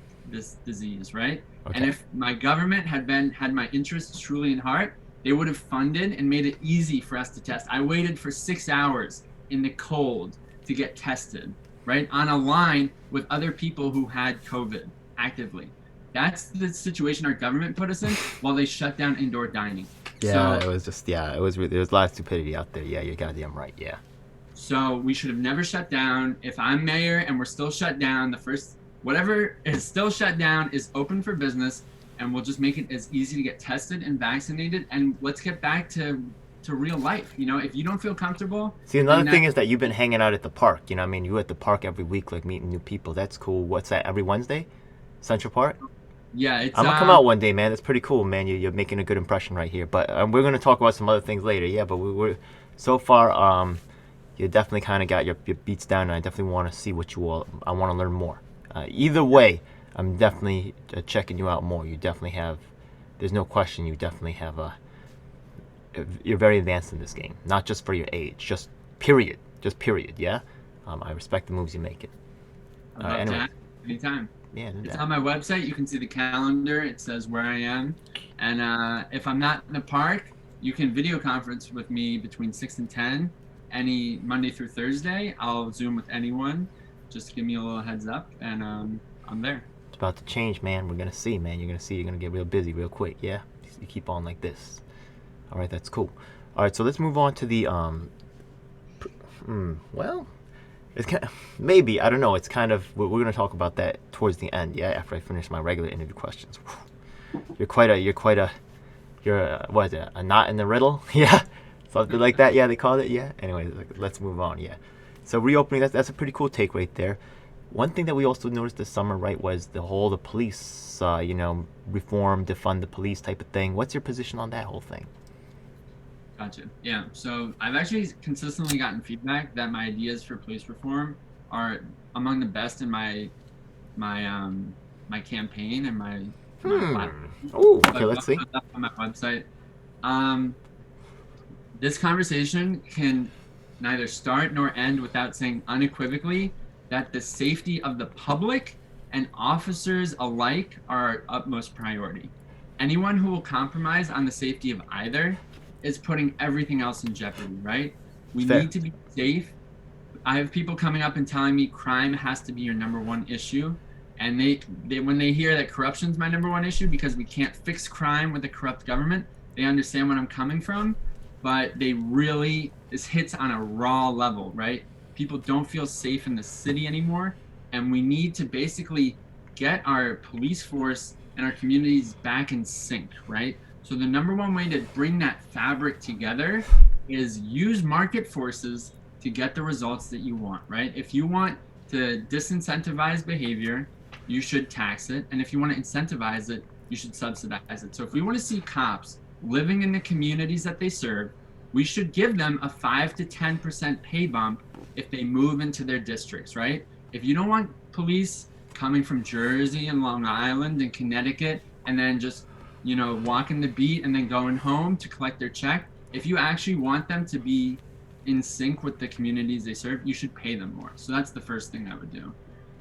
disease, right? Okay. And if my government had my interests truly in heart, they would have funded and made it easy for us to test. I waited for 6 hours in the cold to get tested, right? On a line with other people who had COVID actively. That's the situation our government put us in while they shut down indoor dining. Yeah, So, it was just, there was a lot of stupidity out there. Yeah, you're goddamn right, yeah. So we should have never shut down. If I'm mayor and we're still shut down, whatever is still shut down is open for business, and we'll just make it as easy to get tested and vaccinated, and let's get back to real life. If you don't feel comfortable. See, another thing is that you've been hanging out at the park. I mean, you're at the park every week, meeting new people. That's cool. What's that, every Wednesday? Central Park? Yeah, it's. I'm gonna come out one day, man. That's pretty cool, man. You're making a good impression right here. But we're gonna talk about some other things later. Yeah, but we're so far, you definitely kind of got your beats down, and I definitely want to see what you all. I want to learn more. Either way, I'm definitely checking you out more. You definitely have. There's no question. You definitely have a. You're very advanced in this game, not just for your age, just period. Yeah. I respect the moves you make. It. I'd love Anyway. to anytime. Yeah. It's on my website. You can see the calendar. It says where I am, and if I'm not in the park, you can video conference with me between 6 and 10, any Monday through Thursday. I'll Zoom with anyone. Just give me a little heads up, and I'm there. It's about to change, man. We're gonna see, man. You're gonna see. You're gonna get real busy real quick. Yeah. You keep on like this. All right, that's cool. All right, so let's move on to the well, it's kind of, maybe I don't know. It's kind of we're gonna talk about that towards the end. Yeah, after I finish my regular interview questions. You're what is it? A knot in the riddle? Yeah, something like that. Yeah, they called it. Yeah. Anyway, let's move on. Yeah. So reopening, that's a pretty cool take right there. One thing that we also noticed this summer, right, was the police, reform, defund the police type of thing. What's your position on that whole thing? Gotcha. Yeah. So I've actually consistently gotten feedback that my ideas for police reform are among the best in my campaign and my platform. Oh, okay. Let's see. On my website. This conversation can neither start nor end without saying unequivocally that the safety of the public and officers alike are our utmost priority. Anyone who will compromise on the safety of either is putting everything else in jeopardy, right? We Fair. need to be safe. I have people coming up and telling me crime has to be your number one issue. And they when they hear that corruption is my number one issue because we can't fix crime with a corrupt government, they understand where I'm coming from, but this hits on a raw level, right? People don't feel safe in the city anymore, and we need to basically get our police force and our communities back in sync, right? So the number one way to bring that fabric together is use market forces to get the results that you want, right? If you want to disincentivize behavior, you should tax it. And if you want to incentivize it, you should subsidize it. So if we want to see cops living in the communities that they serve, we should give them a 5 to 10% pay bump if they move into their districts, right? If you don't want police coming from Jersey and Long Island and Connecticut and then just walking the beat and then going home to collect their check. If you actually want them to be in sync with the communities they serve, you should pay them more. So that's the first thing I would do.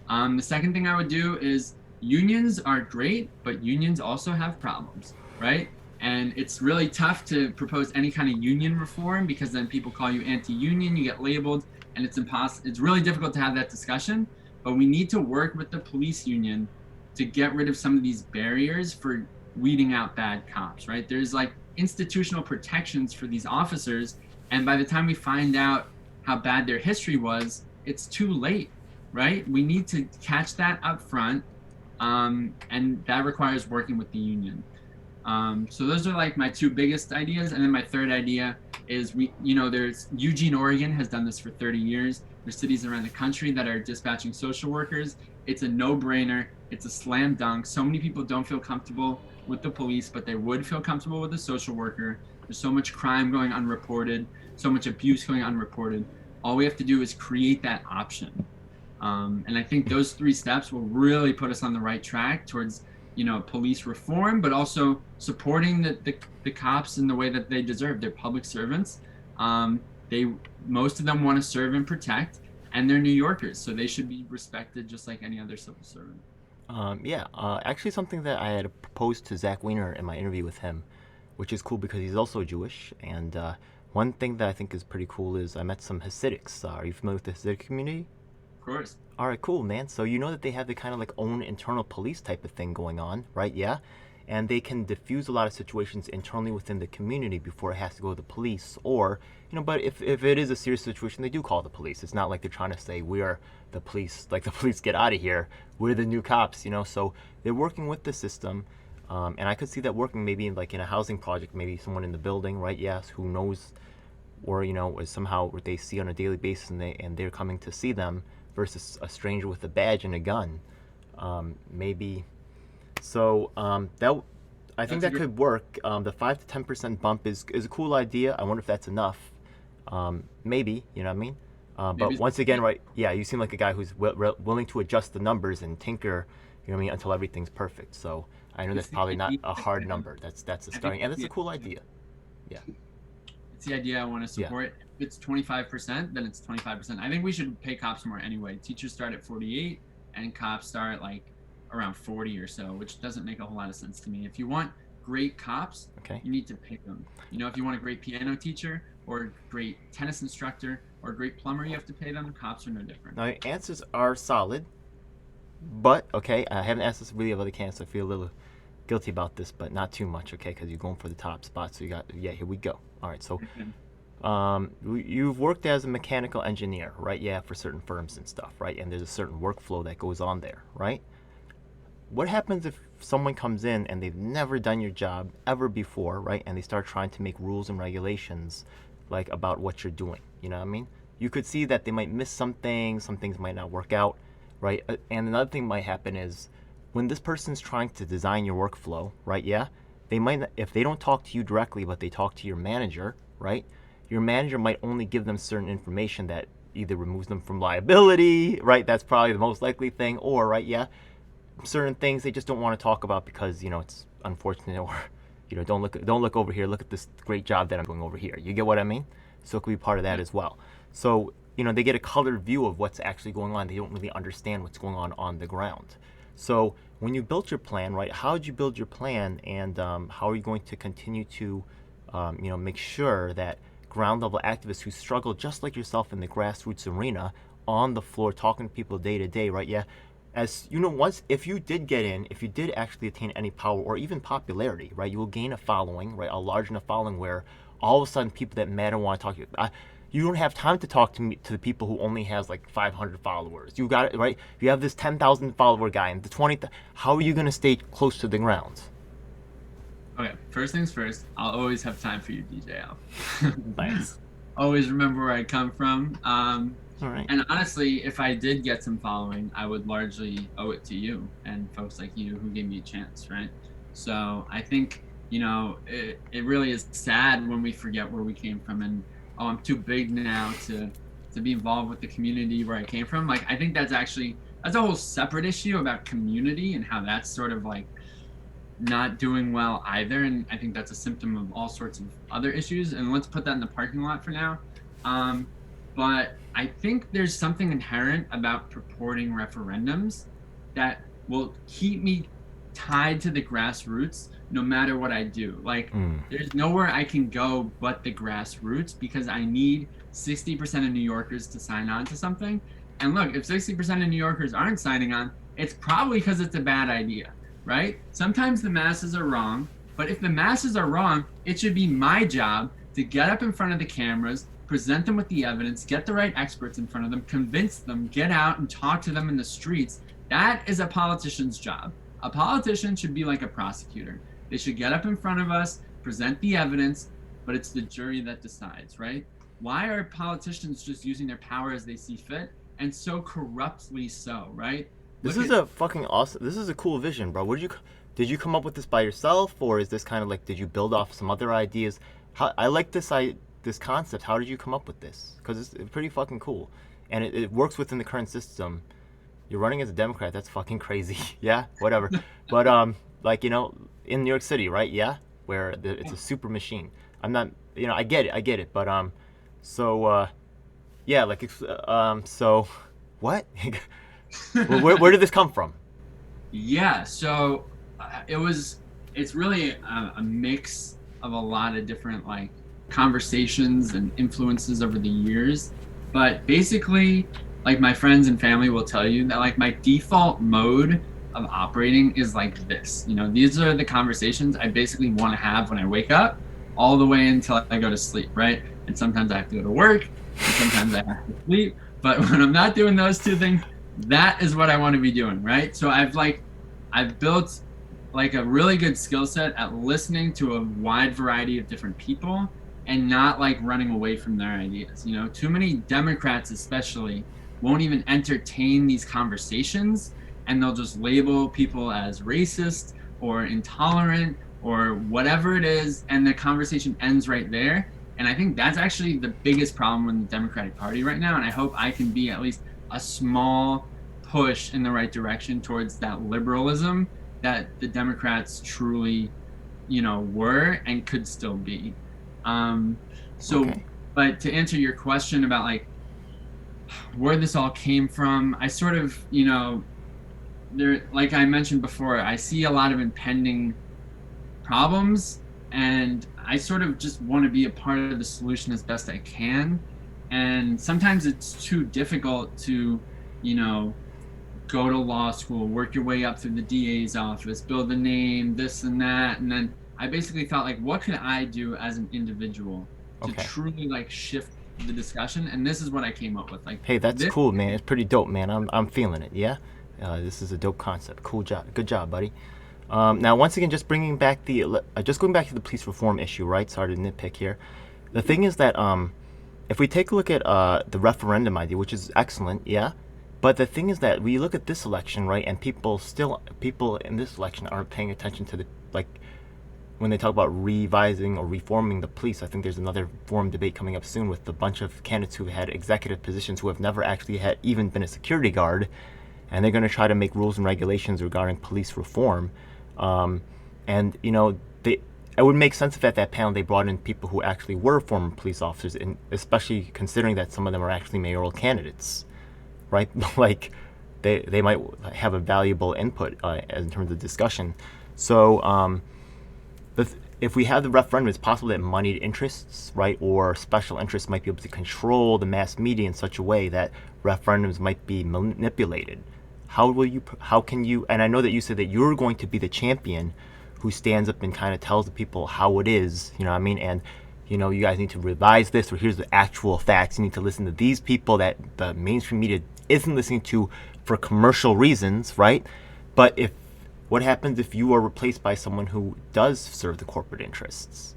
The second thing I would do is unions are great, but unions also have problems, right? And it's really tough to propose any kind of union reform because then people call you anti-union, you get labeled, and it's impossible. It's really difficult to have that discussion, but we need to work with the police union to get rid of some of these barriers for weeding out bad cops, right? There's like institutional protections for these officers, and by the time we find out how bad their history was, it's too late, right? We need to catch that up front, and that requires working with the union. So those are like my two biggest ideas, and then my third idea is there's Eugene, Oregon has done this for 30 years. There's cities around the country that are dispatching social workers. It's a no-brainer. It's a slam dunk. So many people don't feel comfortable with the police, but they would feel comfortable with a social worker. There's so much crime going unreported, so much abuse going unreported. All we have to do is create that option. And I think those 3 steps will really put us on the right track towards, police reform, but also supporting the cops in the way that they deserve. They're public servants. Most of them want to serve and protect, and they're New Yorkers, so they should be respected just like any other civil servant. Actually something that I had proposed to Zach Wiener in my interview with him, which is cool because he's also Jewish. And one thing that I think is pretty cool is I met some Hasidics. Are you familiar with the Hasidic community? Of course. All right, cool, man. So you know that they have the kind of like own internal police type of thing going on, right? Yeah. And they can diffuse a lot of situations internally within the community before it has to go to the police. Or, but if it is a serious situation, they do call the police. It's not like they're trying to say, we are the police, like the police get out of here. We're the new cops, So they're working with the system. And I could see that working maybe in a housing project, maybe someone in the building, right? Yes, who knows, or, is somehow what they see on a daily basis and they're coming to see them versus a stranger with a badge and a gun. Maybe. So I think that could work. The 5 to 10% bump is a cool idea. I wonder if that's enough. Maybe, you know what I mean? But Maybe once again, right? Yeah, you seem like a guy who's willing to adjust the numbers and tinker, you know what I mean, until everything's perfect. So I know it's that's the probably not idea a hard that number. That's a I think starting, and that's the a cool idea. Yeah. it's the idea I want to Yeah. support. If it's 25%, then it's 25%. I think we should pay cops more anyway. Teachers start at 48, and cops start like around 40 or so, which doesn't make a whole lot of sense to me. If you want great cops, Okay. you need to pay them. You know, if you want a great piano teacher or a great tennis instructor or a great plumber, you have to pay them. Cops are no different. Now your answers are solid, but okay, I haven't asked this really of other candidates, so I feel a little guilty about this, but not too much, okay? Because you're going for the top spot. So you got, yeah, here we go. All right, so you've worked as a mechanical engineer, right? Yeah, for certain firms and stuff, right? And there's a certain workflow that goes on there, right? What happens if someone comes in and they've never done your job ever before, right? And they start trying to make rules and regulations like about what you're doing, you know what I mean? You could see that they might miss some things might not work out, right? And another thing might happen is when this person's trying to design your workflow, right? Yeah, they might not, if they don't talk to you directly, but they talk to your manager, right? Your manager might only give them certain information that either removes them from liability, right? That's probably the most likely thing, or right, yeah, certain things they just don't want to talk about because, you know, it's unfortunate, or, you know, don't look over here, look at this great job that I'm doing over here. You get what I mean? So it could be part of that as well. So, you know, they get a colored view of what's actually going on. They don't really understand what's going on the ground. So when you built your plan, right, how did you build your plan, and how are you going to continue to, you know, make sure that ground level activists who struggle just like yourself in the grassroots arena, on the floor, talking to people day to day, right? Yeah, as you know, once if you did get in, if you did actually attain any power or even popularity, right, you will gain a following, right, a large enough following where all of a sudden people that matter want to talk to you. You don't have time to talk to the people who only has like 500 followers. You got it, right? You have this 10,000 follower guy and the 20. How are you going to stay close to the ground? Okay, first things first, I'll always have time for you, DJL. Thanks. Always remember where I come from. All right. And honestly, if I did get some following, I would largely owe it to you and folks like you who gave me a chance, right? So I think, you know, it really is sad when we forget where we came from and, oh, I'm too big now to be involved with the community where I came from. Like, I think that's a whole separate issue about community and how that's sort of like not doing well either. And I think that's a symptom of all sorts of other issues. And let's put that in the parking lot for now. But I think there's something inherent about purporting referendums that will keep me tied to the grassroots no matter what I do. Like, there's nowhere I can go but the grassroots because I need 60% of New Yorkers to sign on to something. And look, if 60% of New Yorkers aren't signing on, it's probably because it's a bad idea, right? Sometimes the masses are wrong, but if the masses are wrong, it should be my job to get up in front of the cameras, present them with the evidence, get the right experts in front of them, convince them, get out and talk to them in the streets. That is a politician's job. A politician should be like a prosecutor. They should get up in front of us, present the evidence, but it's the jury that decides, right? Why are politicians just using their power as they see fit, and so corruptly so, right? This is a fucking awesome. This is a cool vision, bro. Did you come up with this by yourself, or is this kind of like, did you build off some other ideas? I like this concept. How did you come up with this? Because it's pretty fucking cool, and it works within the current system. You're running as a Democrat. That's fucking crazy. Yeah, whatever. But like, you know, in New York City, right? Yeah, where it's a super machine. I'm not, you know, I get it. But so yeah, like so what? where did this come from? Yeah, so it's really a mix of a lot of different like conversations and influences over the years. But basically, like, my friends and family will tell you that like my default mode of operating is like this. You know, these are the conversations I basically want to have when I wake up all the way until I go to sleep, right? And sometimes I have to go to work, and sometimes I have to sleep. But when I'm not doing those two things, that is what I want to be doing, right? So I've built like a really good skill set at listening to a wide variety of different people and not like running away from their ideas. You know, too many Democrats especially won't even entertain these conversations, and they'll just label people as racist or intolerant or whatever it is, and the conversation ends right there. And I think that's actually the biggest problem with the Democratic Party right now. And I hope I can be at least a small push in the right direction towards that liberalism that the Democrats truly, were and could still be. Okay. But to answer your question about like where this all came from, I sort of, there, like I mentioned before, I see a lot of impending problems, and I sort of just want to be a part of the solution as best I can. And sometimes it's too difficult to, go to law school, work your way up through the DA's office, build a name, this and that. And then I basically thought, like, what could I do as an individual to Okay. truly like shift the discussion? And this is what I came up with. Like Hey, that's this, cool, man. It's pretty dope, man. I'm feeling it. Yeah. This is a dope concept. Cool job. Good job, buddy. Now, once again, just bringing back just going back to the police reform issue, right? Sorry to nitpick here. The thing is that if we take a look at the referendum idea, which is excellent, yeah. But the thing is that we look at this election, right, and people in this election aren't paying attention to the like when they talk about revising or reforming the police. I think there's another forum debate coming up soon with a bunch of candidates who've had executive positions who have never actually had even been a security guard, and they're going to try to make rules and regulations regarding police reform. And it would make sense if at that panel they brought in people who actually were former police officers, and especially considering that some of them are actually mayoral candidates, right? Like they might have a valuable input in terms of discussion. So if we have the referendum, it's possible that moneyed interests, right, or special interests might be able to control the mass media in such a way that referendums might be manipulated. How can you, and I know that you said that you're going to be the champion who stands up and kind of tells the people how it is, you know what I mean? And, you guys need to revise this, or here's the actual facts. You need to listen to these people that the mainstream media isn't listening to for commercial reasons, right? But what happens if you are replaced by someone who does serve the corporate interests?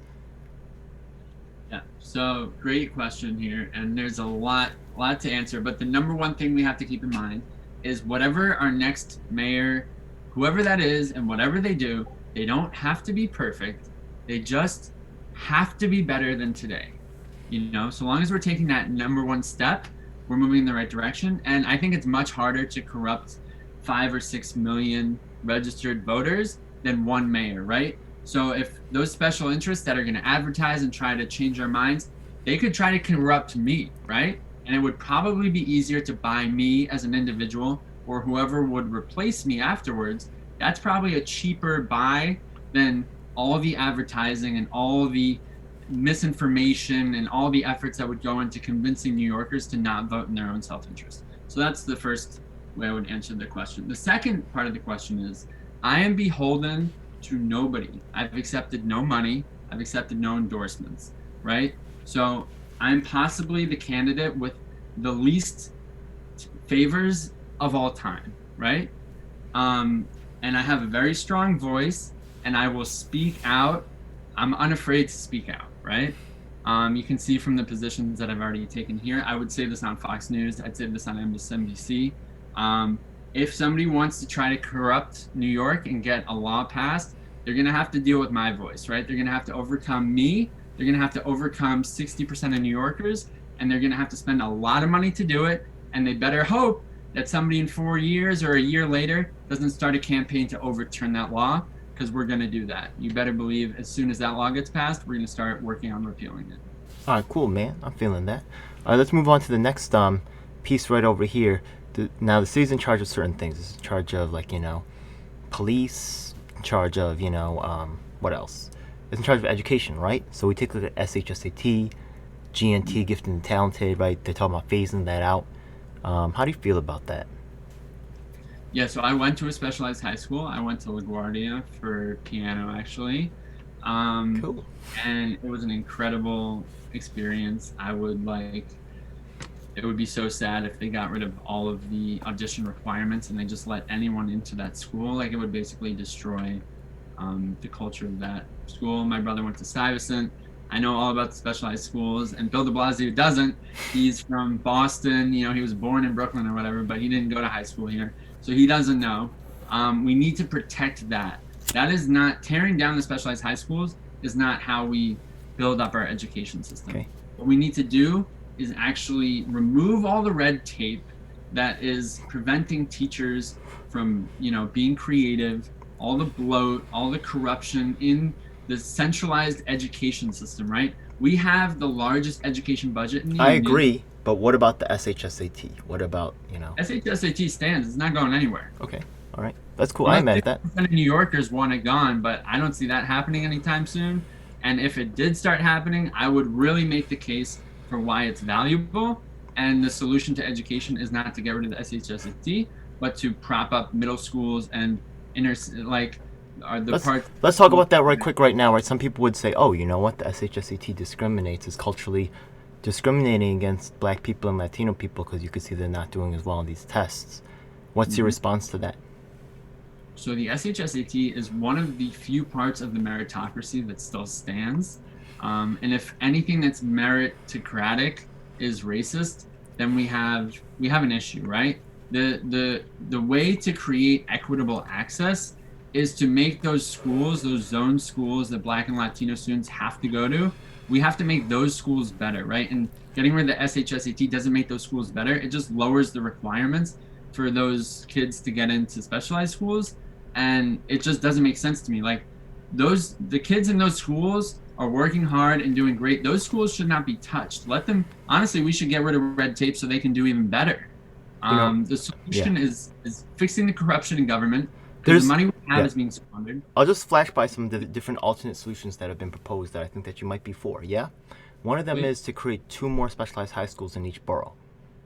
Yeah. So great question here, and there's a lot to answer. But the number one thing we have to keep in mind is whatever our next mayor, whoever that is, and whatever they do, they don't have to be perfect. They just have to be better than today. So long as we're taking that number one step, we're moving in the right direction. And I think it's much harder to corrupt 5 or 6 million registered voters than one mayor, right? So if those special interests that are going to advertise and try to change our minds, they could try to corrupt me, right? And it would probably be easier to buy me as an individual, or whoever would replace me afterwards. That's probably a cheaper buy than all the advertising and all the misinformation and all the efforts that would go into convincing New Yorkers to not vote in their own self-interest. So that's the first way I would answer the question. The second part of the question is, I am beholden to nobody. I've accepted no money. I've accepted no endorsements, right? So I'm possibly the candidate with the least favors of all time, right? And I have a very strong voice, and I will speak out. I'm unafraid to speak out, right? You can see from the positions that I've already taken here. I would say this on Fox News. I'd say this on MSNBC. If somebody wants to try to corrupt New York and get a law passed, they're going to have to deal with my voice, right? They're going to have to overcome me. They're going to have to overcome 60% of New Yorkers, and they're going to have to spend a lot of money to do it. And they better hope that somebody in 4 years or a year later doesn't start a campaign to overturn that law, because we're going to do that. You better believe as soon as that law gets passed, we're going to start working on repealing it. All right, cool, man. I'm feeling that. Let's move on to the next piece right over here. Now, the city's in charge of certain things. It's in charge of, police, in charge of, what else? It's in charge of education, right? So we take a look at SHSAT, GNT, Gifted and Talented, right? They're talking about phasing that out. How do you feel about that? Yeah, so I went to a specialized high school. I went to LaGuardia for piano, actually. Cool. And it was an incredible experience. It would be so sad if they got rid of all of the audition requirements and they just let anyone into that school. It would basically destroy the culture of that school. My brother went to Stuyvesant. I know all about the specialized schools, and Bill de Blasio doesn't. He's from Boston. He was born in Brooklyn or whatever, but he didn't go to high school here. So he doesn't know. We need to protect that. That is not, tearing down the specialized high schools is not how we build up our education system. Okay. What we need to do is actually remove all the red tape that is preventing teachers from, being creative, all the bloat, all the corruption in the centralized education system, right? We have the largest education budget in the I union. agree, but what about the SHSAT? What about, SHSAT stands. It's not going anywhere. Okay, all right. That's cool. I meant that. New Yorkers want it gone, but I don't see that happening anytime soon. And if it did start happening, I would really make the case for why it's valuable. And the solution to education is not to get rid of the SHSAT, but to prop up middle schools and Let's talk about that right quick right now, right? Some people would say, oh, you know what? The SHSAT discriminates, is culturally discriminating against black people and Latino people because you can see they're not doing as well on these tests. What's your response to that? So the SHSAT is one of the few parts of the meritocracy that still stands. And if anything that's meritocratic is racist, then we have an issue, right? The way to create equitable access is to make those schools, those zone schools that Black and Latino students have to go to, we have to make those schools better, right? And getting rid of the SHSAT doesn't make those schools better. It just lowers the requirements for those kids to get into specialized schools. And it just doesn't make sense to me. Like the kids in those schools are working hard and doing great. Those schools should not be touched. Honestly, we should get rid of red tape so they can do even better. The solution is fixing the corruption in government. The money we have is being squandered. I'll just flash by some of the different alternate solutions that have been proposed that I think that you might be for, yeah? One of them is to create 2 more specialized high schools in each borough.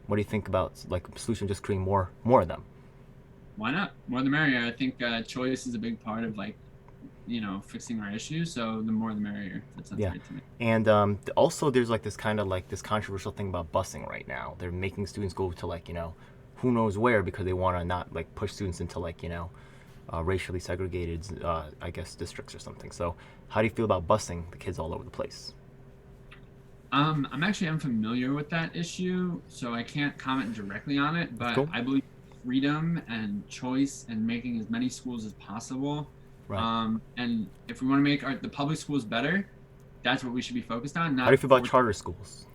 What do you think about a solution just creating more of them? Why not? More the merrier. I think choice is a big part of fixing our issues. So the more the merrier. That sounds great to me. And also there's this kind of this controversial thing about busing right now. They're making students go to who knows where because they want to not push students into racially segregated districts or something. So how do you feel about busing the kids all over the place? I'm actually unfamiliar with that issue, so I can't comment directly on it, but cool. I believe freedom and choice and making as many schools as possible. Right. And if we want to make the public schools better, that's what we should be focused on. How do you feel about charter schools?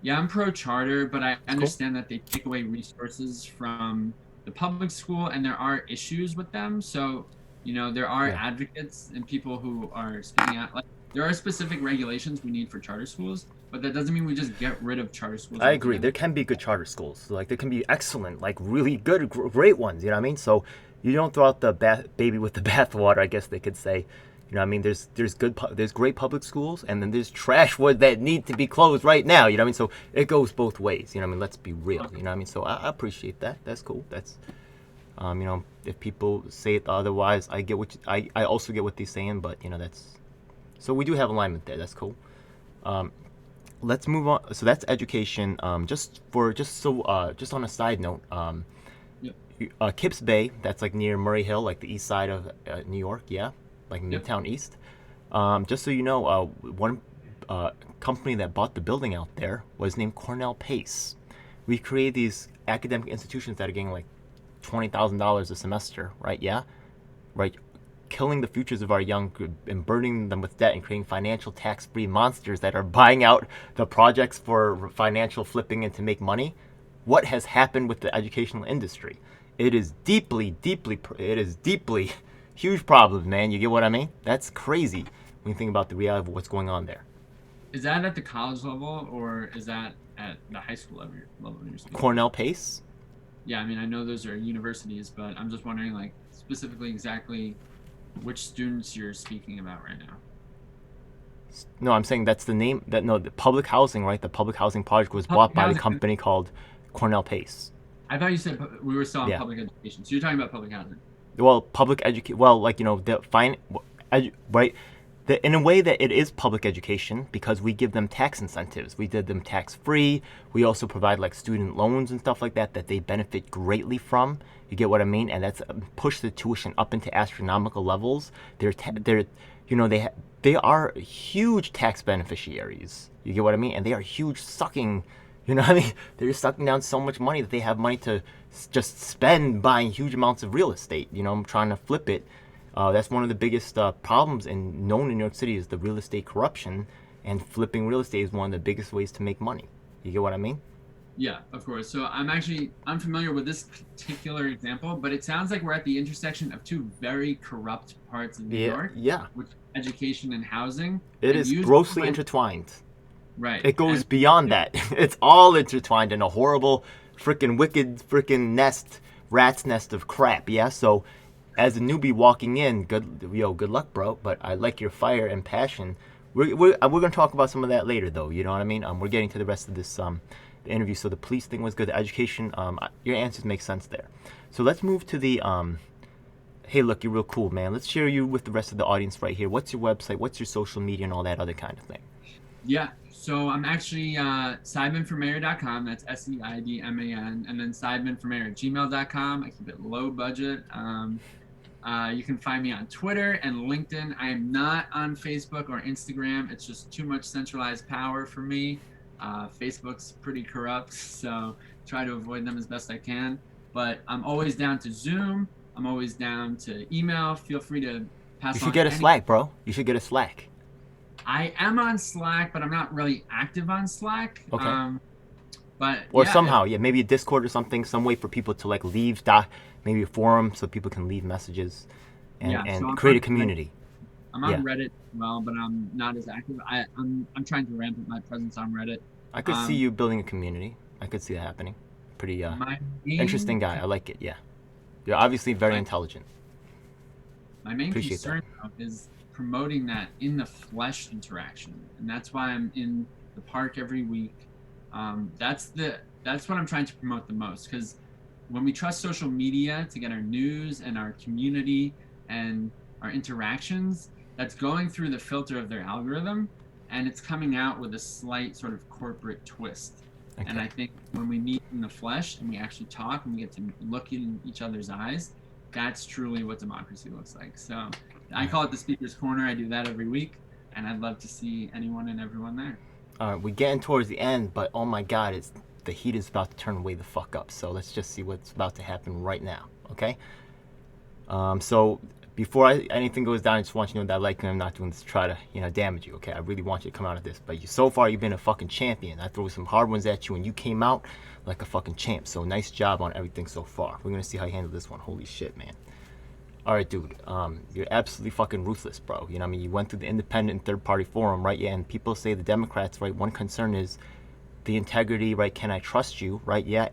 Yeah, I'm pro-charter, but I understand that they take away resources from the public school, and there are issues with them. So, there are advocates and people who are speaking out. There are specific regulations we need for charter schools, but that doesn't mean we just get rid of charter schools. I agree. There can be good charter schools. There can be excellent, really good, great ones. You know what I mean? So you don't throw out the baby with the bathwater, I guess they could say. You know what I mean? There's great public schools, and then there's trash ones that need to be closed right now. You know what I mean? So it goes both ways. You know what I mean? Let's be real. You know what I mean? So I appreciate that. That's cool. That's, if people say it otherwise, I also get what they're saying. But that's. So we do have alignment there. That's cool. Let's move on. So that's education. Just on a side note, Kips Bay. That's near Murray Hill, the east side of New York. Yeah. Midtown East. Just so you know, one company that bought the building out there was named Cornell Pace. We create these academic institutions that are getting $20,000 a semester, right? Yeah, right. Killing the futures of our young and burdening them with debt and creating financial tax-free monsters that are buying out the projects for financial flipping and to make money. What has happened with the educational industry? It is deeply huge problems, man. You get what I mean? That's crazy when you think about the reality of what's going on there. Is that at the college level, or is that at the high school level you're speaking? Cornell Pace? Yeah, I mean, I know those are universities, but I'm just wondering, specifically exactly which students you're speaking about right now. No, I'm saying that's the name. The public housing, right? The public housing project was bought by a company called Cornell Pace. I thought you said we were still on public education. So you're talking about public housing. Well, public education. Well, right? In a way that it is public education because we give them tax incentives. We did them tax free. We also provide student loans and stuff like that they benefit greatly from. You get what I mean? And that's pushed the tuition up into astronomical levels. They are huge tax beneficiaries. You get what I mean? And they are huge sucking. You know what I mean? They're just sucking down so much money that they have money to just spend buying huge amounts of real estate. I'm trying to flip it. That's one of the biggest problems known in New York City is the real estate corruption. and flipping real estate is one of the biggest ways to make money. You get what I mean? Yeah, of course. So I'm actually unfamiliar with this particular example, but it sounds like we're at the intersection of two very corrupt parts of New York, Yeah. which is education and housing. It is grossly intertwined. Right. It goes beyond that. It's all intertwined in a horrible, freaking wicked, freaking rat's nest of crap. Yeah. So, as a newbie walking in, good luck, bro. But I like your fire and passion. We're gonna talk about some of that later, though. You know what I mean? We're getting to the rest of this the interview. So the police thing was good. The education, your answers make sense there. So let's move to the hey, look, you're real cool, man. Let's share you with the rest of the audience right here. What's your website? What's your social media and all that other kind of thing? Yeah. So I'm actually seidmanformayor.com. That's Seidman, and then seidmanformayor@gmail.com. I keep it low budget. You can find me on Twitter and LinkedIn. I am not on Facebook or Instagram. It's just too much centralized power for me. Facebook's pretty corrupt, so try to avoid them as best I can. But I'm always down to Zoom. I'm always down to email. Feel free to pass on. You should get a Slack, bro. You should get a Slack. I am on Slack, but I'm not really active on Slack. Okay. But somehow, maybe a Discord or something, some way for people to like leave maybe a forum so people can leave messages and create a community. I'm on Reddit as well, but I'm not as active. I'm trying to ramp up my presence on Reddit. I could see you building a community. I could see that happening. Pretty interesting guy. I like it. Yeah, you're obviously very intelligent. My main concern is promoting that in the flesh interaction, and that's why I'm in the park every week. That's what I'm trying to promote the most, because when we trust social media to get our news and our community and our interactions, that's going through the filter of their algorithm, and it's coming out with a slight sort of corporate twist. Okay. And I think when we meet in the flesh and we actually talk and we get to look in each other's eyes, that's truly what democracy looks like. So I call it the Speaker's Corner. I do that every week, and I'd love to see anyone and everyone there. All right, we're getting towards the end, but oh my God, the heat is about to turn way the fuck up. So let's just see what's about to happen right now, okay? So before anything goes down, I just want you to know that I like you. I'm not doing this to try to, damage you, okay? I really want you to come out of this. But so far, you've been a fucking champion. I threw some hard ones at you, and you came out like a fucking champ. So nice job on everything so far. We're going to see how you handle this one. Holy shit, man. All right, dude. You're absolutely fucking ruthless, bro. You know what I mean? You went through the independent third-party forum, right? Yeah, and people say the Democrats, right? One concern is the integrity, right? Can I trust you, right? Yeah,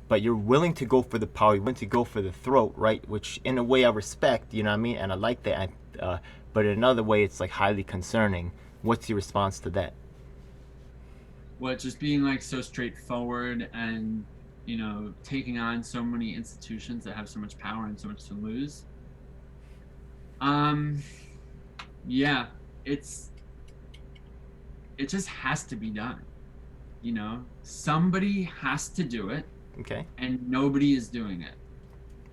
but you're willing to go for the power. You're willing to go for the throat, right? Which, in a way, I respect. You know what I mean? And I like that. But in another way, it's like highly concerning. What's your response to that? Well, just being like so straightforward and taking on so many institutions that have so much power and so much to lose. Yeah, it just has to be done. Somebody has to do it. Okay. And nobody is doing it.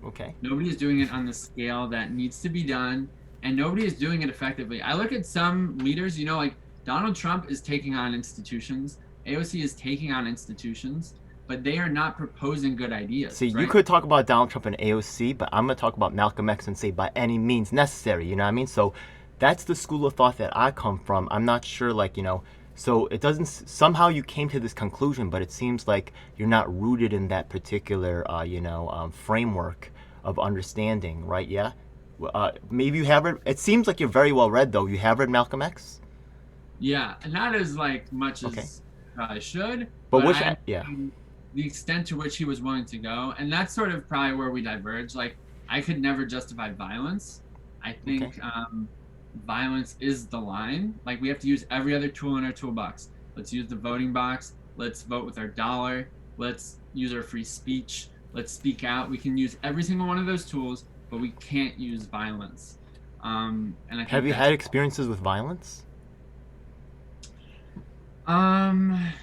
Okay. Nobody is doing it on the scale that needs to be done, and nobody is doing it effectively. I look at some leaders, like Donald Trump is taking on institutions, AOC is taking on institutions, but they are not proposing good ideas. See, right? You could talk about Donald Trump and AOC, but I'm going to talk about Malcolm X and say by any means necessary, you know what I mean? So that's the school of thought that I come from. I'm not sure, so it doesn't, somehow you came to this conclusion, but it seems like you're not rooted in that particular, framework of understanding, right? Yeah? Maybe you have read, it seems like you're very well read, though. You have read Malcolm X? Yeah, and not as much as I should. But the extent to which he was willing to go, and that's sort of probably where we diverge. I could never justify violence. I think violence is the line. We have to use every other tool in our toolbox. Let's use the voting box. Let's vote with our dollar. Let's use our free speech. Let's speak out. We can use every single one of those tools, but we can't use violence. And I think have you had experiences with violence? Not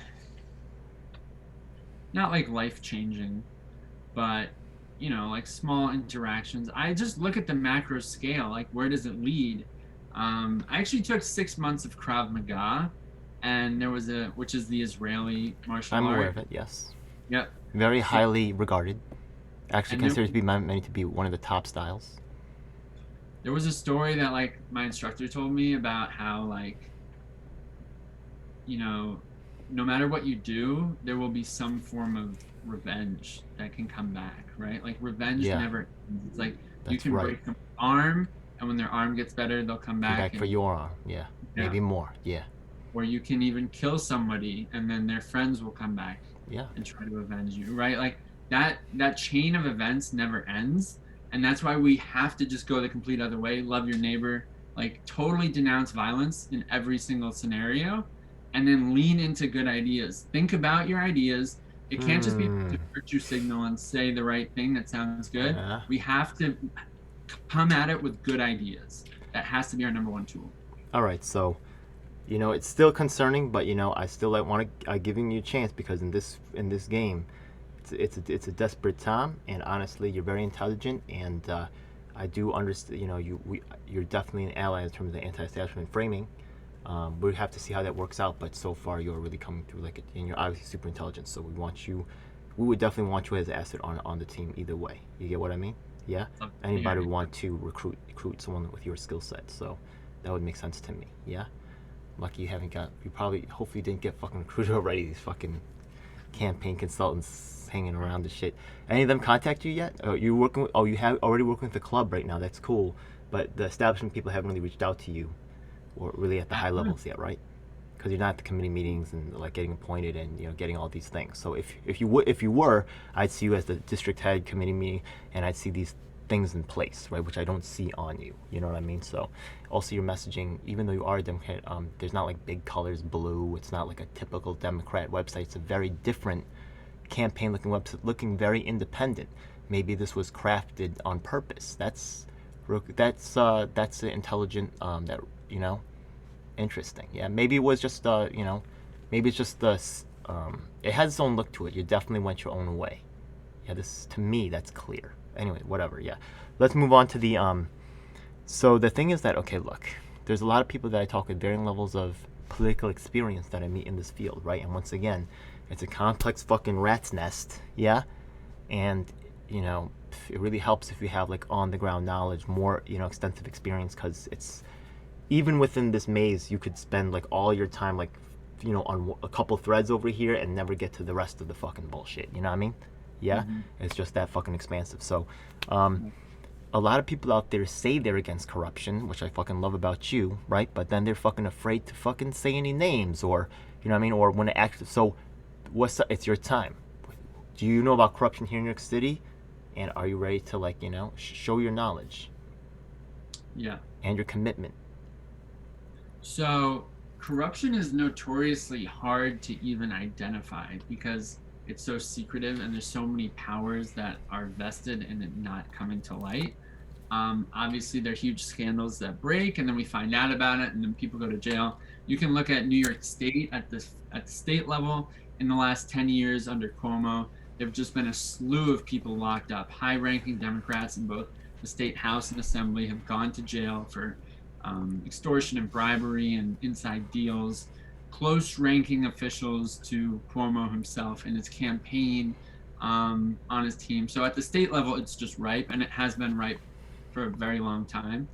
life-changing, but small interactions. I just look at the macro scale, where does it lead? I actually took 6 months of Krav Maga, and there was which is the Israeli martial art. I'm aware of it, yes. Yep. Very highly regarded. Actually considered to be meant to be one of the top styles. There was a story that my instructor told me about how you know, no matter what you do, there will be some form of revenge that can come back, right? Like revenge Yeah, never ends. It's like you that's can right. break someone's arm, and when their arm gets better, they'll come Come back back for and your arm. Yeah, yeah. maybe more. Yeah, Or you can even kill somebody, and then their friends will come back yeah. and try to avenge you, right? Like that chain of events never ends, and that's why we have to just go the complete other way. Love your neighbor, like totally denounce violence in every single scenario, and then lean into good ideas. Think about your ideas. It can't just be Hmm. a virtue signal and say the right thing that sounds good. Yeah. We have to come at it with good ideas. That has to be our number one tool. All right. So, it's still concerning, but I still like want to giving you a chance because in this game, it's a desperate time, and honestly, you're very intelligent, and I do understand. You're definitely an ally in terms of the anti-establishment framing. We have to see how that works out, but so far you're really coming through and you're obviously super intelligent. So we would definitely want you as an asset on the team either way. You get what I mean? Yeah. Anybody would want to recruit someone with your skill set, so that would make sense to me. Yeah. Lucky hopefully didn't get fucking recruited already. These fucking campaign consultants hanging around the shit. Any of them contact you yet? You have already working with the club right now. That's cool. But the establishment people haven't really reached out to you, or really at the high levels yet, right? Because you're not at the committee meetings and like getting appointed and getting all these things. So if you were, I'd see you as the district head committee meeting, and I'd see these things in place, right? Which I don't see on you. You know what I mean? So also your messaging, even though you are a Democrat, there's not like big colors blue. It's not like a typical Democrat website. It's a very different campaign looking website, looking very independent. Maybe this was crafted on purpose. That's intelligent. That interesting. Yeah, maybe it was just maybe it's just it has its own look to it. You definitely went your own way. Yeah, this to me that's clear. Anyway, whatever. Yeah, let's move on to the So the thing is that okay, look, there's a lot of people that I talk with varying levels of political experience that I meet in this field, right? And once again, it's a complex fucking rat's nest. Yeah, and it really helps if you have like on the ground knowledge, more extensive experience, because it's even within this maze, you could spend like all your time like on a couple threads over here and never get to the rest of the fucking bullshit. You know what I mean? Yeah, it's just that fucking expansive. So, a lot of people out there say they're against corruption, which I fucking love about you, right? But then they're fucking afraid to fucking say any names, or you know what I mean, or when it actually. So, it's your time. Do you know about corruption here in New York City? And are you ready to like show your knowledge? Yeah. And your commitment. So corruption is notoriously hard to even identify because it's so secretive and there's so many powers that are vested in it not coming to light. Obviously, there are huge scandals that break, and then we find out about it, and then people go to jail. You can look at New York State at the state level. In the last 10 years under Cuomo, there have just been a slew of people locked up. High-ranking Democrats in both the state House and Assembly have gone to jail for extortion and bribery and inside deals. Close-ranking officials to Cuomo himself and his campaign on his team. So at the state level, it's just ripe, and it has been ripe for a very long time.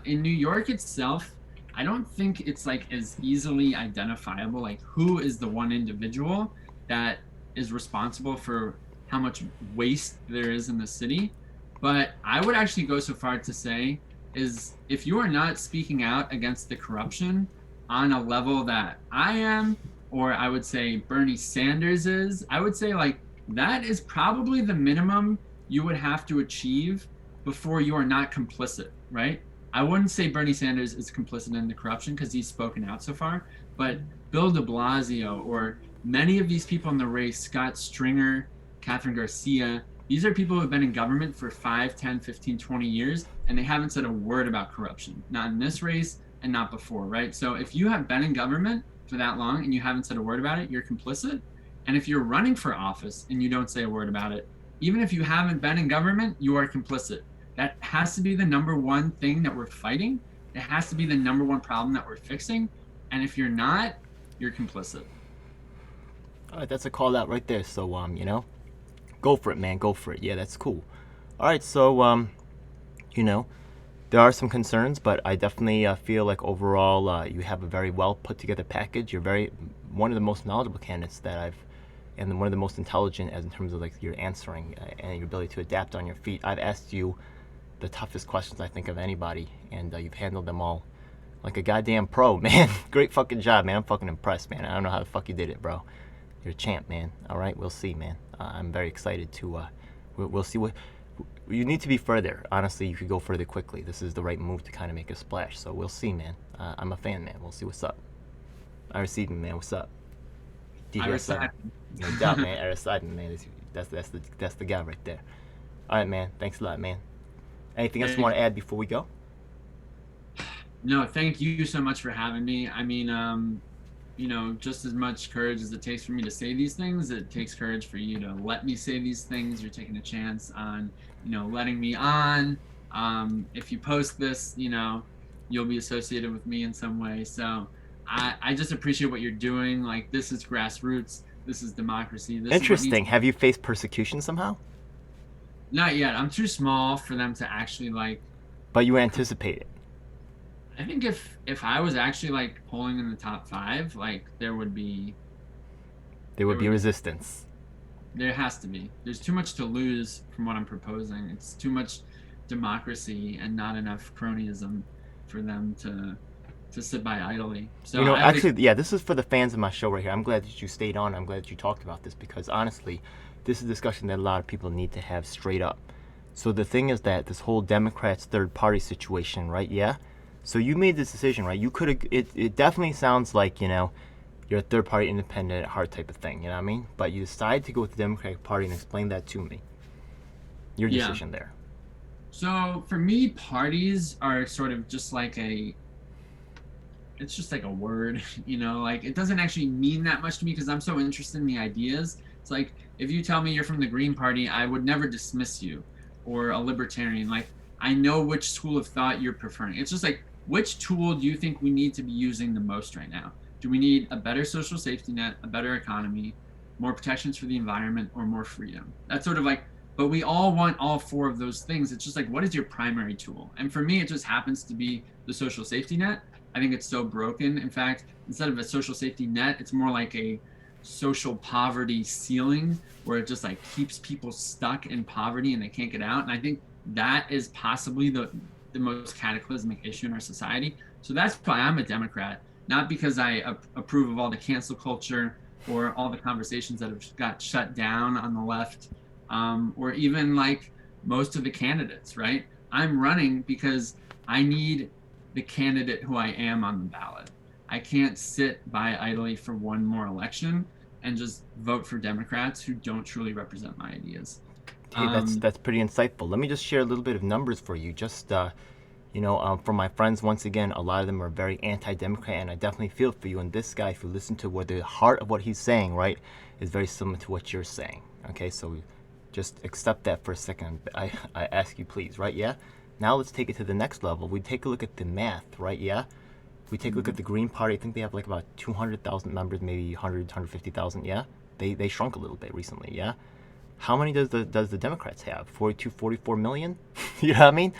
In New York itself, I don't think it's like as easily identifiable, like who is the one individual that is responsible for how much waste there is in the city. But I would actually go so far to say is if you are not speaking out against the corruption on a level that I am, or I would say Bernie Sanders is, I would say like that is probably the minimum you would have to achieve before you are not complicit, right? I wouldn't say Bernie Sanders is complicit in the corruption because he's spoken out so far, but Bill de Blasio or many of these people in the race, Scott Stringer, Catherine Garcia, these are people who have been in government for 5, 10, 15, 20 years, and they haven't said a word about corruption, not in this race and not before, right? So if you have been in government for that long and you haven't said a word about it, you're complicit. And if you're running for office and you don't say a word about it, even if you haven't been in government, you are complicit. That has to be the number one thing that we're fighting. It has to be the number one problem that we're fixing. And if you're not, you're complicit. All right, that's a call out right there. So, go for it, man. Go for it. Yeah, that's cool. All right, so, there are some concerns, but I definitely feel like overall you have a very well put together package. You're one of the most knowledgeable candidates that and one of the most intelligent as in terms of like your answering and your ability to adapt on your feet. I've asked you the toughest questions I think of anybody, and you've handled them all like a goddamn pro, man. Great fucking job, man. I'm fucking impressed, man. I don't know how the fuck you did it, bro. You're a champ, man. All right, we'll see, man. I'm very excited to. We'll see what. You need to be further. Honestly, you could go further quickly. This is the right move to kind of make a splash. So we'll see, man. I'm a fan, man. We'll see what's up. Iris Seidman, man. What's up? Iris DJ7. No doubt, man. Iris Seidman, man. That's the guy right there. All right, man. Thanks a lot, man. Anything else you want to add before we go? No, thank you so much for having me. I mean, just as much courage as it takes for me to say these things, it takes courage for you to let me say these things. You're taking a chance on, letting me on. If you post this, you'll be associated with me in some way. So I just appreciate what you're doing. Like, this is grassroots. This is democracy. Interesting. Have you faced persecution somehow? Not yet. I'm too small for them to actually But you anticipate it. I think if I was actually polling in the top 5, there would be resistance. There has to be. There's too much to lose from what I'm proposing. It's too much democracy and not enough cronyism for them to sit by idly. So this is for the fans of my show right here. I'm glad that you stayed on. I'm glad that you talked about this because honestly, this is a discussion that a lot of people need to have straight up. So the thing is that this whole Democrats third party situation, right? Yeah. So you made this decision, right? You could have. It definitely sounds like you're a third party independent at heart type of thing. You know what I mean? But you decided to go with the Democratic Party and explain that to me. Your decision there. So for me, parties are sort of just it's just like a word, it doesn't actually mean that much to me because I'm so interested in the ideas. It's like, if you tell me you're from the Green Party, I would never dismiss you, or a libertarian. I know which school of thought you're preferring. It's just which tool do you think we need to be using the most right now? Do we need a better social safety net, a better economy, more protections for the environment, or more freedom? That's sort of but we all want all 4 of those things. It's just what is your primary tool? And for me, it just happens to be the social safety net. I think it's so broken. In fact, instead of a social safety net, it's more like a social poverty ceiling where it just keeps people stuck in poverty and they can't get out. And I think that is possibly the most cataclysmic issue in our society. So that's why I'm a Democrat, not because I approve of all the cancel culture or all the conversations that have got shut down on the left, or even most of the candidates, right? I'm running because I need the candidate who I am on the ballot. I can't sit by idly for one more election and just vote for Democrats who don't truly represent my ideas. Hey, that's pretty insightful. Let me just share a little bit of numbers for you. Just from my friends, once again, a lot of them are very anti-Democrat, and I definitely feel for you. And this guy, if you listen to what the heart of what he's saying, right, is very similar to what you're saying. Okay, so just accept that for a second. I ask you, please, right? Yeah. Now let's take it to the next level. We take a look at the math, right? Yeah. We take a look at the Green Party. I think they have about 200,000 members, maybe 100, 150,000. Yeah. They shrunk a little bit recently. Yeah. How many does the Democrats have? 42, 44 million? You know what I mean?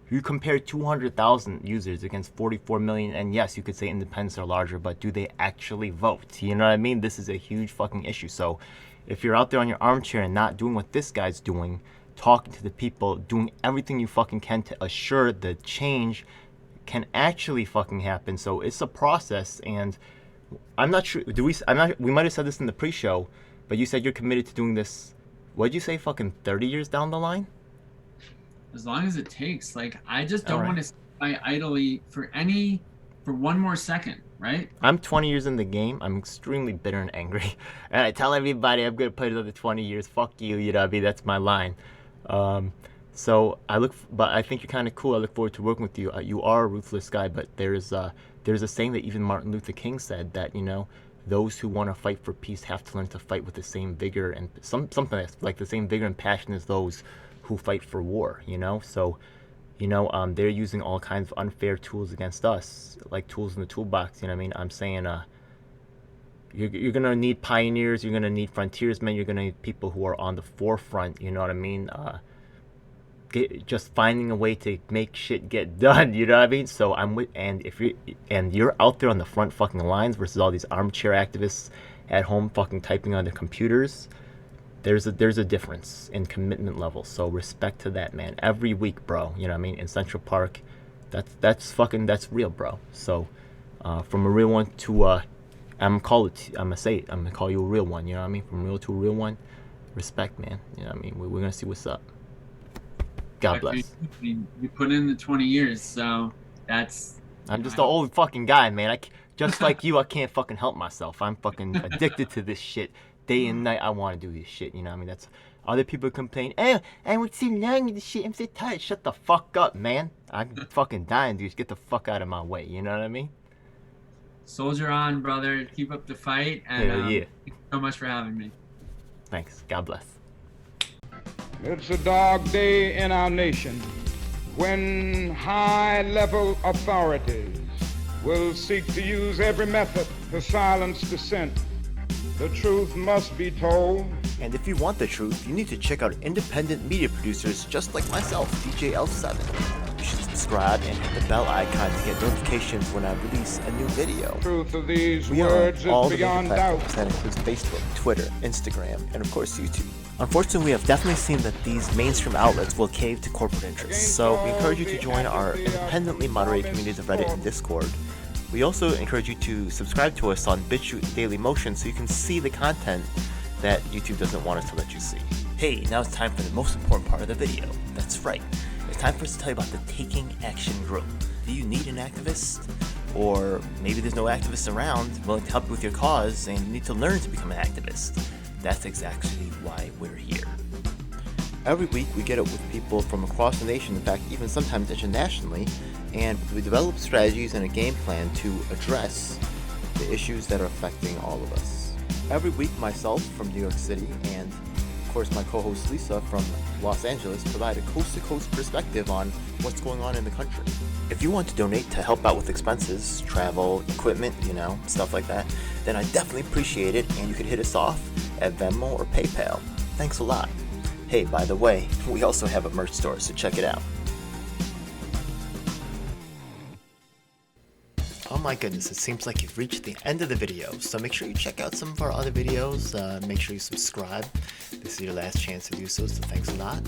You compare 200,000 users against 44 million, and yes, you could say independents are larger, but do they actually vote? You know what I mean? This is a huge fucking issue. So if you're out there on your armchair and not doing what this guy's doing, talking to the people, doing everything you fucking can to assure the change can actually fucking happen. So it's a process, and I'm not sure. We might have said this in the pre-show, but you said you're committed to doing this. What'd you say? Fucking 30 years down the line? As long as it takes. I just don't want to sit by idly for one more second, right? I'm 20 years in the game. I'm extremely bitter and angry, and I tell everybody I'm gonna play another 20 years. Fuck you, you know what I mean? That's my line. So but I think you're kind of cool. I look forward to working with you. You are a ruthless guy, but there's a saying that even Martin Luther King said that those who want to fight for peace have to learn to fight with the same vigor and something that's like the same vigor and passion as those who fight for war. So they're using all kinds of unfair tools against us, like tools in the toolbox. You know what I mean? I'm saying you're gonna need pioneers, you're gonna need frontiersmen, you're gonna need people who are on the forefront. You know what I mean? just finding a way to make shit get done. You know what I mean? So I'm with, and if you're out there on the front fucking lines versus all these armchair activists at home fucking typing on their computers, there's a difference in commitment level. So respect to that, man. Every week, bro. You know what I mean? In Central Park, that's real, bro. So from a real one to I'm gonna call you a real one. You know what I mean? From real to a real one, respect, man. You know what I mean? We're gonna see what's up. God bless. You put in the 20 years, so that's. I'm just an old fucking guy, man. Just like you, I can't fucking help myself. I'm fucking addicted to this shit. Day and night, I want to do this shit. You know what I mean? That's other people complain. Oh, I would so long in this shit. I'm so tired. Shut the fuck up, man. I'm fucking dying, dude. Get the fuck out of my way. You know what I mean? Soldier on, brother. Keep up the fight. And Hell yeah. Thank you so much for having me. Thanks. God bless. It's a dark day in our nation when high-level authorities will seek to use every method to silence dissent. The truth must be told. And if you want the truth, you need to check out independent media producers just like myself, DJ L7. You should subscribe and hit the bell icon to get notifications when I release a new video. Truth of these We are words on all is the major beyond doubt. platforms. That includes Facebook, Twitter, Instagram, and of course YouTube. Unfortunately, we have definitely seen that these mainstream outlets will cave to corporate interests, so we encourage you to join our independently moderated communities of Reddit and Discord. We also encourage you to subscribe to us on BitChute and Daily Motion so you can see the content that YouTube doesn't want us to let you see. Hey, now it's time for the most important part of the video. That's right. It's time for us to tell you about the Taking Action Group. Do you need an activist? Or maybe there's no activists around willing to help you with your cause and you need to learn to become an activist. That's exactly why we're here. Every week we get it with people from across the nation, in fact even sometimes internationally, and we develop strategies and a game plan to address the issues that are affecting all of us. Every week myself from New York City and of course my co-host Lisa from Los Angeles provide a coast-to-coast perspective on what's going on in the country. If you want to donate to help out with expenses, travel, equipment, stuff like that, then I definitely appreciate it, and you can hit us off at Venmo or PayPal. Thanks a lot. Hey, by the way, we also have a merch store, so check it out. Oh my goodness, it seems like you've reached the end of the video, so make sure you check out some of our other videos. Make sure you subscribe. This is your last chance to do so thanks a lot.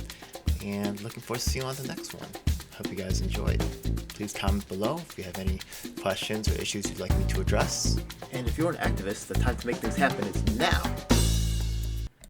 And looking forward to seeing you on the next one. Hope you guys enjoyed. Please comment below if you have any questions or issues you'd like me to address. And if you're an activist, the time to make things happen is now.